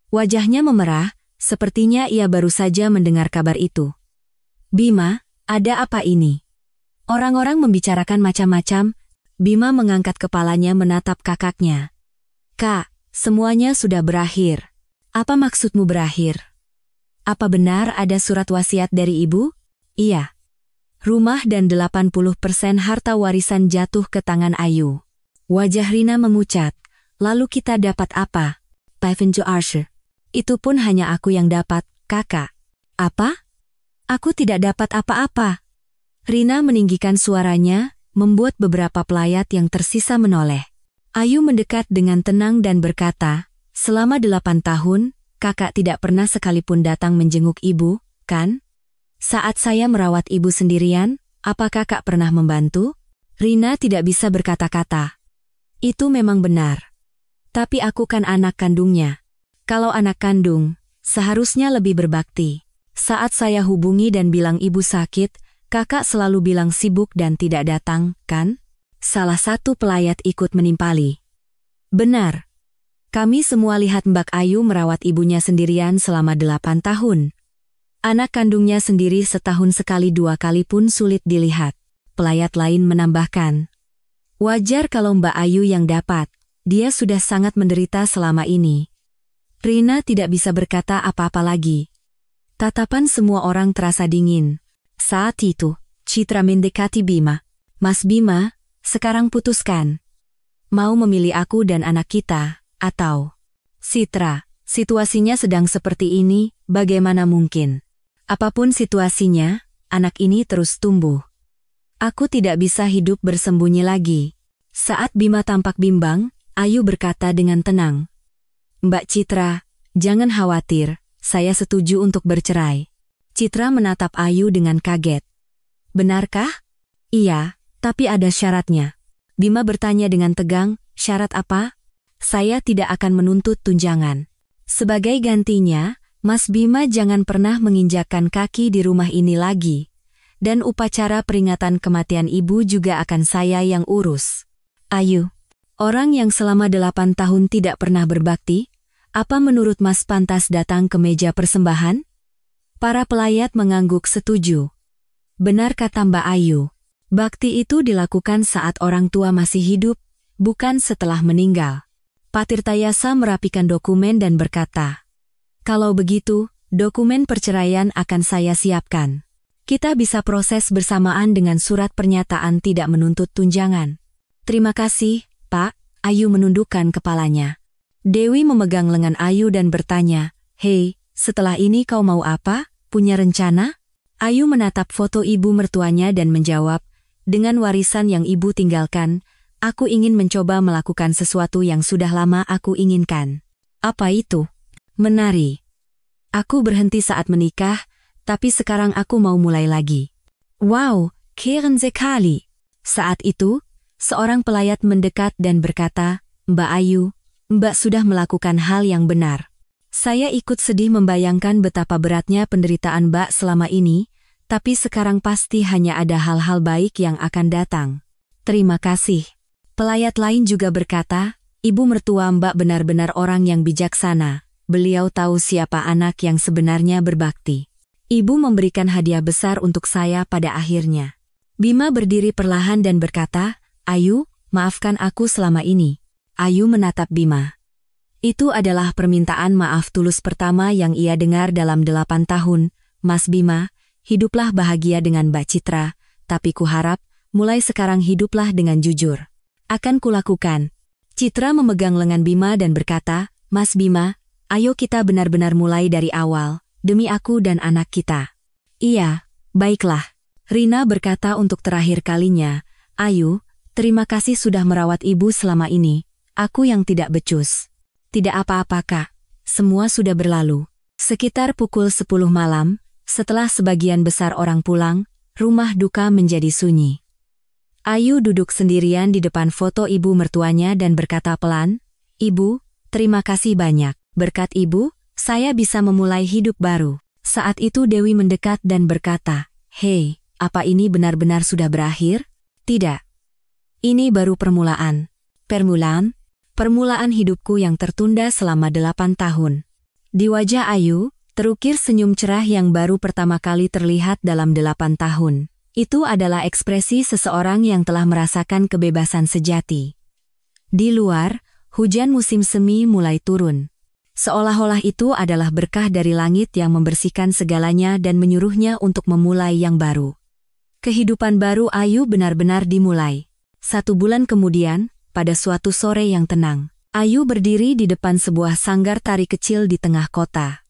Wajahnya memerah, sepertinya ia baru saja mendengar kabar itu. "Bima, ada apa ini?" Orang-orang membicarakan macam-macam. Bima mengangkat kepalanya menatap kakaknya. "Kak, Semuanya sudah berakhir. Apa maksudmu berakhir? Apa benar ada surat wasiat dari ibu? Iya. Rumah dan 80% harta warisan jatuh ke tangan Ayu. Wajah Rina memucat. Lalu kita dapat apa? Pavenjo Archer. Itu pun hanya aku yang dapat, kakak. Apa? Aku tidak dapat apa-apa. Rina meninggikan suaranya, membuat beberapa pelayat yang tersisa menoleh. Ayu mendekat dengan tenang dan berkata, selama 8 tahun, kakak tidak pernah sekalipun datang menjenguk ibu, kan? Saat saya merawat ibu sendirian, apa kakak pernah membantu? Rina tidak bisa berkata-kata. Itu memang benar. Tapi aku kan anak kandungnya. Kalau anak kandung, seharusnya lebih berbakti. Saat saya hubungi dan bilang ibu sakit, kakak selalu bilang sibuk dan tidak datang, kan? Salah satu pelayat ikut menimpali. Benar. Kami semua lihat Mbak Ayu merawat ibunya sendirian selama 8 tahun. Anak kandungnya sendiri setahun sekali 2 kali pun sulit dilihat. Pelayat lain menambahkan. Wajar kalau Mbak Ayu yang dapat. Dia sudah sangat menderita selama ini. Rina tidak bisa berkata apa-apa lagi. Tatapan semua orang terasa dingin. Saat itu, Citra mendekati Bima. Mas Bima, sekarang putuskan. Mau memilih aku dan anak kita, atau... Citra, situasinya sedang seperti ini, bagaimana mungkin? Apapun situasinya, anak ini terus tumbuh. Aku tidak bisa hidup bersembunyi lagi. Saat Bima tampak bimbang, Ayu berkata dengan tenang. Mbak Citra, jangan khawatir, saya setuju untuk bercerai. Citra menatap Ayu dengan kaget. Benarkah? Iya, tapi ada syaratnya. Bima bertanya dengan tegang, syarat apa? Saya tidak akan menuntut tunjangan. Sebagai gantinya, Mas Bima jangan pernah menginjakkan kaki di rumah ini lagi. Dan upacara peringatan kematian ibu juga akan saya yang urus. Ayu, orang yang selama 8 tahun tidak pernah berbakti, apa menurut Mas pantas datang ke meja persembahan? Para pelayat mengangguk setuju. Benar kata Mbak Ayu. Bakti itu dilakukan saat orang tua masih hidup, bukan setelah meninggal. Pak Tirtayasa merapikan dokumen dan berkata, kalau begitu, dokumen perceraian akan saya siapkan. Kita bisa proses bersamaan dengan surat pernyataan tidak menuntut tunjangan. Terima kasih, Pak. Ayu menundukkan kepalanya. Dewi memegang lengan Ayu dan bertanya, hei, setelah ini kau mau apa? Punya rencana? Ayu menatap foto ibu mertuanya dan menjawab, dengan warisan yang ibu tinggalkan, aku ingin mencoba melakukan sesuatu yang sudah lama aku inginkan. Apa itu? Menari. Aku berhenti saat menikah, tapi sekarang aku mau mulai lagi. Wow, keren sekali. Saat itu, seorang pelayat mendekat dan berkata, Mbak Ayu, Mbak sudah melakukan hal yang benar. Saya ikut sedih membayangkan betapa beratnya penderitaan Mbak selama ini, tapi sekarang pasti hanya ada hal-hal baik yang akan datang. Terima kasih. Pelayat lain juga berkata, Ibu mertua Mbak benar-benar orang yang bijaksana. Beliau tahu siapa anak yang sebenarnya berbakti. Ibu memberikan hadiah besar untuk saya pada akhirnya. Bima berdiri perlahan dan berkata, Ayu, maafkan aku selama ini. Ayu menatap Bima. Itu adalah permintaan maaf tulus pertama yang ia dengar dalam 8 tahun. Mas Bima, hiduplah bahagia dengan Mbak Citra, tapi kuharap, mulai sekarang hiduplah dengan jujur. Akan kulakukan. Citra memegang lengan Bima dan berkata, Mas Bima, ayo kita benar-benar mulai dari awal, demi aku dan anak kita. Iya, baiklah. Rina berkata untuk terakhir kalinya, Ayu, terima kasih sudah merawat ibu selama ini. Aku yang tidak becus. Tidak apa-apa Kak, semua sudah berlalu. Sekitar pukul 10 malam, setelah sebagian besar orang pulang, rumah duka menjadi sunyi. Ayu duduk sendirian di depan foto ibu mertuanya dan berkata pelan, Ibu, terima kasih banyak. Berkat ibu, saya bisa memulai hidup baru. Saat itu Dewi mendekat dan berkata, Hei, apa ini benar-benar sudah berakhir? Tidak. Ini baru permulaan. Permulaan hidupku yang tertunda selama 8 tahun. Di wajah Ayu, terukir senyum cerah yang baru pertama kali terlihat dalam 8 tahun. Itu adalah ekspresi seseorang yang telah merasakan kebebasan sejati. Di luar, hujan musim semi mulai turun. Seolah-olah itu adalah berkah dari langit yang membersihkan segalanya dan menyuruhnya untuk memulai yang baru. Kehidupan baru Ayu benar-benar dimulai. 1 bulan kemudian, pada suatu sore yang tenang, Ayu berdiri di depan sebuah sanggar tari kecil di tengah kota.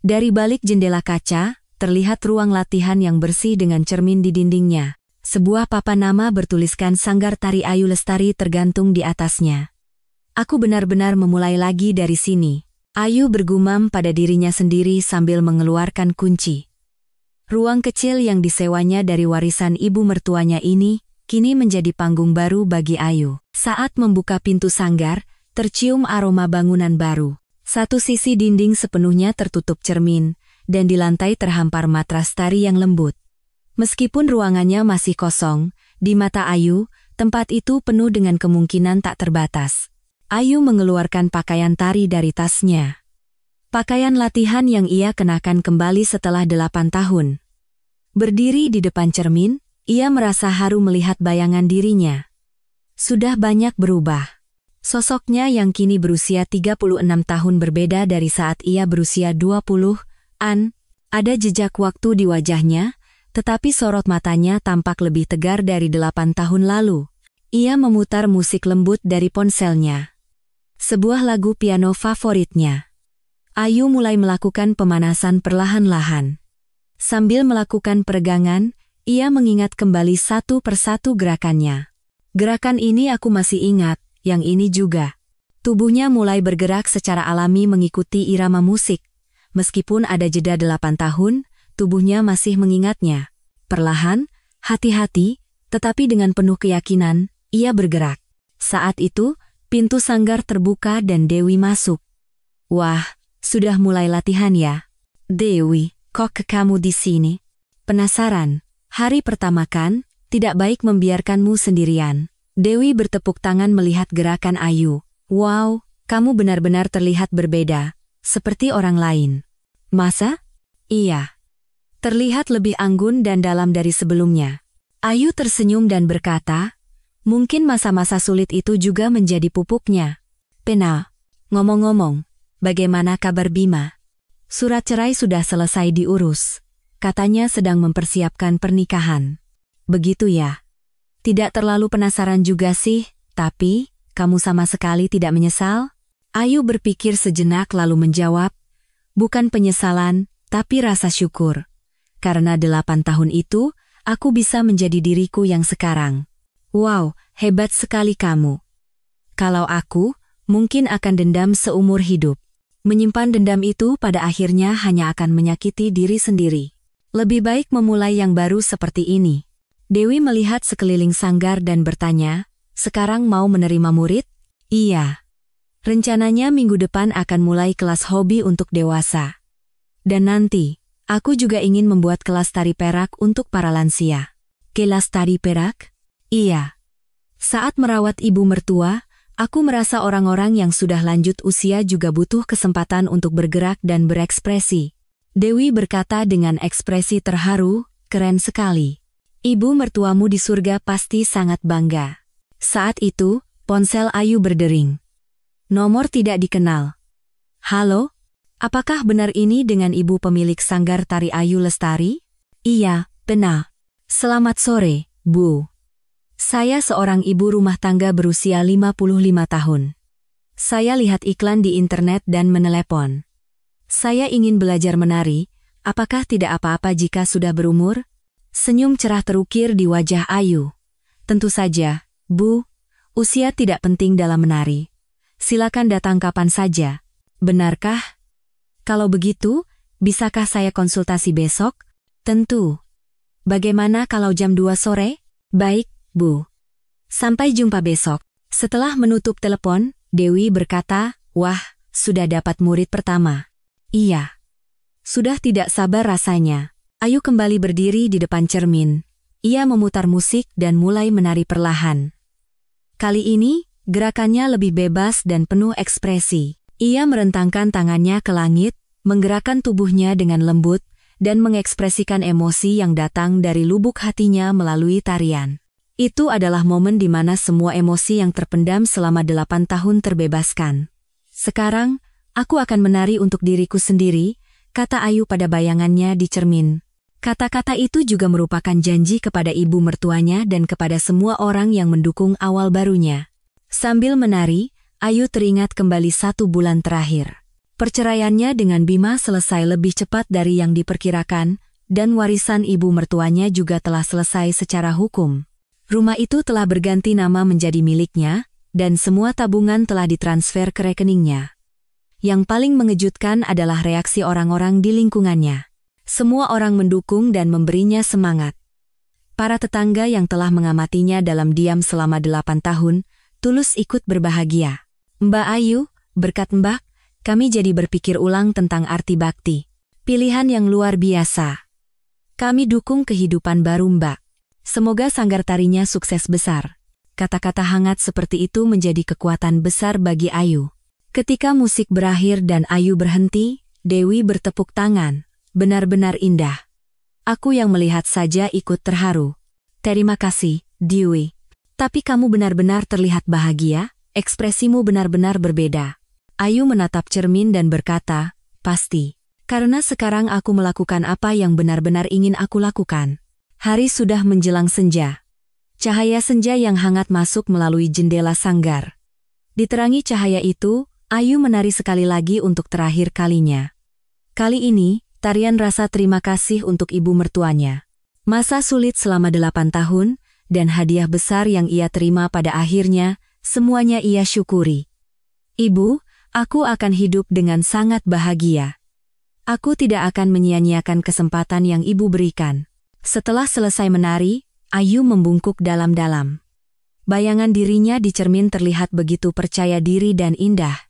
Dari balik jendela kaca, terlihat ruang latihan yang bersih dengan cermin di dindingnya. Sebuah papan nama bertuliskan Sanggar Tari Ayu Lestari tergantung di atasnya. Aku benar-benar memulai lagi dari sini. Ayu bergumam pada dirinya sendiri sambil mengeluarkan kunci. Ruang kecil yang disewanya dari warisan ibu mertuanya ini, kini menjadi panggung baru bagi Ayu. Saat membuka pintu sanggar, tercium aroma bangunan baru. Satu sisi dinding sepenuhnya tertutup cermin, dan di lantai terhampar matras tari yang lembut. Meskipun ruangannya masih kosong, di mata Ayu, tempat itu penuh dengan kemungkinan tak terbatas. Ayu mengeluarkan pakaian tari dari tasnya. Pakaian latihan yang ia kenakan kembali setelah 8 tahun. Berdiri di depan cermin, ia merasa haru melihat bayangan dirinya. Sudah banyak berubah. Sosoknya yang kini berusia 36 tahun berbeda dari saat ia berusia 20-an. Ada jejak waktu di wajahnya, tetapi sorot matanya tampak lebih tegar dari 8 tahun lalu. Ia memutar musik lembut dari ponselnya. Sebuah lagu piano favoritnya. Ayu mulai melakukan pemanasan perlahan-lahan. Sambil melakukan peregangan, ia mengingat kembali satu persatu gerakannya. Gerakan ini aku masih ingat, yang ini juga. Tubuhnya mulai bergerak secara alami mengikuti irama musik. Meskipun ada jeda 8 tahun, tubuhnya masih mengingatnya. Perlahan, hati-hati, tetapi dengan penuh keyakinan, ia bergerak. Saat itu, pintu sanggar terbuka dan Dewi masuk. Wah, sudah mulai latihan ya? Dewi, kok kamu di sini? Penasaran? Hari pertama kan, tidak baik membiarkanmu sendirian. Dewi bertepuk tangan melihat gerakan Ayu. Wow, kamu benar-benar terlihat berbeda, seperti orang lain. Masa? Iya. Terlihat lebih anggun dan dalam dari sebelumnya. Ayu tersenyum dan berkata, mungkin masa-masa sulit itu juga menjadi pupuknya. Pena, ngomong-ngomong, bagaimana kabar Bima? Surat cerai sudah selesai diurus. Katanya sedang mempersiapkan pernikahan. Begitu ya? Tidak terlalu penasaran juga sih, tapi, kamu sama sekali tidak menyesal? Ayu berpikir sejenak lalu menjawab, bukan penyesalan, tapi rasa syukur. Karena 8 tahun itu, aku bisa menjadi diriku yang sekarang. Wow, hebat sekali kamu. Kalau aku, mungkin akan dendam seumur hidup. Menyimpan dendam itu pada akhirnya hanya akan menyakiti diri sendiri. Lebih baik memulai yang baru seperti ini. Dewi melihat sekeliling sanggar dan bertanya, sekarang mau menerima murid? Iya. Rencananya minggu depan akan mulai kelas hobi untuk dewasa. Dan nanti, aku juga ingin membuat kelas tari perak untuk para lansia. Kelas tari perak? Iya. Saat merawat ibu mertua, aku merasa orang-orang yang sudah lanjut usia juga butuh kesempatan untuk bergerak dan berekspresi. Dewi berkata dengan ekspresi terharu, keren sekali. Ibu mertuamu di surga pasti sangat bangga. Saat itu, ponsel Ayu berdering. Nomor tidak dikenal. Halo? Apakah benar ini dengan ibu pemilik Sanggar Tari Ayu Lestari? Iya, benar. Selamat sore, Bu. Saya seorang ibu rumah tangga berusia 55 tahun. Saya lihat iklan di internet dan menelepon. Saya ingin belajar menari, apakah tidak apa-apa jika sudah berumur? Senyum cerah terukir di wajah Ayu. Tentu saja, Bu. Usia tidak penting dalam menari. Silakan datang kapan saja. Benarkah? Kalau begitu, bisakah saya konsultasi besok? Tentu. Bagaimana kalau jam 2 sore? Baik, Bu. Sampai jumpa besok. Setelah menutup telepon, Dewi berkata, wah, sudah dapat murid pertama. Iya. Sudah tidak sabar rasanya. Ayu kembali berdiri di depan cermin. Ia memutar musik dan mulai menari perlahan. Kali ini, gerakannya lebih bebas dan penuh ekspresi. Ia merentangkan tangannya ke langit, menggerakkan tubuhnya dengan lembut, dan mengekspresikan emosi yang datang dari lubuk hatinya melalui tarian. Itu adalah momen di mana semua emosi yang terpendam selama 8 tahun terbebaskan. Sekarang, aku akan menari untuk diriku sendiri, kata Ayu pada bayangannya di cermin. Kata-kata itu juga merupakan janji kepada ibu mertuanya dan kepada semua orang yang mendukung awal barunya. Sambil menari, Ayu teringat kembali 1 bulan terakhir. Perceraiannya dengan Bima selesai lebih cepat dari yang diperkirakan, dan warisan ibu mertuanya juga telah selesai secara hukum. Rumah itu telah berganti nama menjadi miliknya, dan semua tabungan telah ditransfer ke rekeningnya. Yang paling mengejutkan adalah reaksi orang-orang di lingkungannya. Semua orang mendukung dan memberinya semangat. Para tetangga yang telah mengamatinya dalam diam selama 8 tahun, tulus ikut berbahagia. Mbak Ayu, berkat Mbak, kami jadi berpikir ulang tentang arti bakti. Pilihan yang luar biasa. Kami dukung kehidupan baru Mbak. Semoga sanggar tarinya sukses besar. Kata-kata hangat seperti itu menjadi kekuatan besar bagi Ayu. Ketika musik berakhir dan Ayu berhenti, Dewi bertepuk tangan. Benar-benar indah. Aku yang melihat saja ikut terharu. Terima kasih, Dewi. Tapi kamu benar-benar terlihat bahagia, ekspresimu benar-benar berbeda. Ayu menatap cermin dan berkata, pasti. Karena sekarang aku melakukan apa yang benar-benar ingin aku lakukan. Hari sudah menjelang senja. Cahaya senja yang hangat masuk melalui jendela sanggar. Diterangi cahaya itu, Ayu menari sekali lagi untuk terakhir kalinya. Kali ini, tarian rasa terima kasih untuk ibu mertuanya. Masa sulit selama 8 tahun, dan hadiah besar yang ia terima pada akhirnya, semuanya ia syukuri. Ibu, aku akan hidup dengan sangat bahagia. Aku tidak akan menyia-nyiakan kesempatan yang ibu berikan. Setelah selesai menari, Ayu membungkuk dalam-dalam. Bayangan dirinya di cermin terlihat begitu percaya diri dan indah.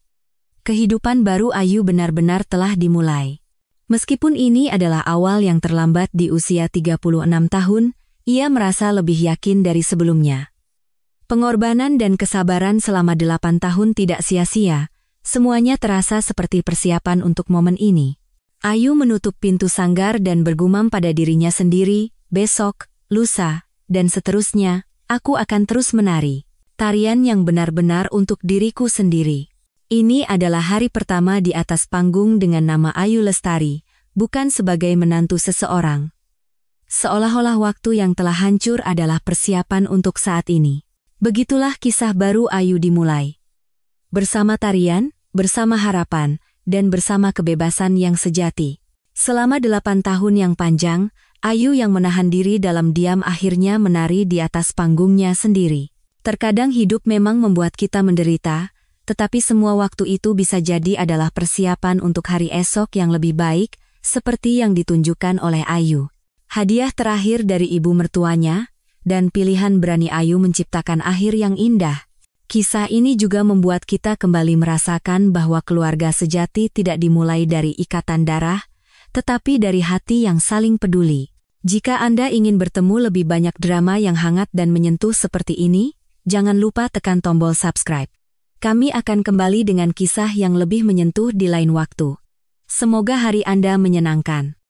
Kehidupan baru Ayu benar-benar telah dimulai. Meskipun ini adalah awal yang terlambat di usia 36 tahun, ia merasa lebih yakin dari sebelumnya. Pengorbanan dan kesabaran selama 8 tahun tidak sia-sia, semuanya terasa seperti persiapan untuk momen ini. Ayu menutup pintu sanggar dan bergumam pada dirinya sendiri, besok, lusa, dan seterusnya, aku akan terus menari. Tarian yang benar-benar untuk diriku sendiri. Ini adalah hari pertama di atas panggung dengan nama Ayu Lestari, bukan sebagai menantu seseorang. Seolah-olah waktu yang telah hancur adalah persiapan untuk saat ini. Begitulah kisah baru Ayu dimulai. Bersama tarian, bersama harapan, dan bersama kebebasan yang sejati. Selama 8 tahun yang panjang, Ayu yang menahan diri dalam diam akhirnya menari di atas panggungnya sendiri. Terkadang hidup memang membuat kita menderita, tetapi semua waktu itu bisa jadi adalah persiapan untuk hari esok yang lebih baik, seperti yang ditunjukkan oleh Ayu. Hadiah terakhir dari ibu mertuanya, dan pilihan berani Ayu menciptakan akhir yang indah. Kisah ini juga membuat kita kembali merasakan bahwa keluarga sejati tidak dimulai dari ikatan darah, tetapi dari hati yang saling peduli. Jika Anda ingin bertemu lebih banyak drama yang hangat dan menyentuh seperti ini, jangan lupa tekan tombol subscribe. Kami akan kembali dengan kisah yang lebih menyentuh di lain waktu. Semoga hari Anda menyenangkan.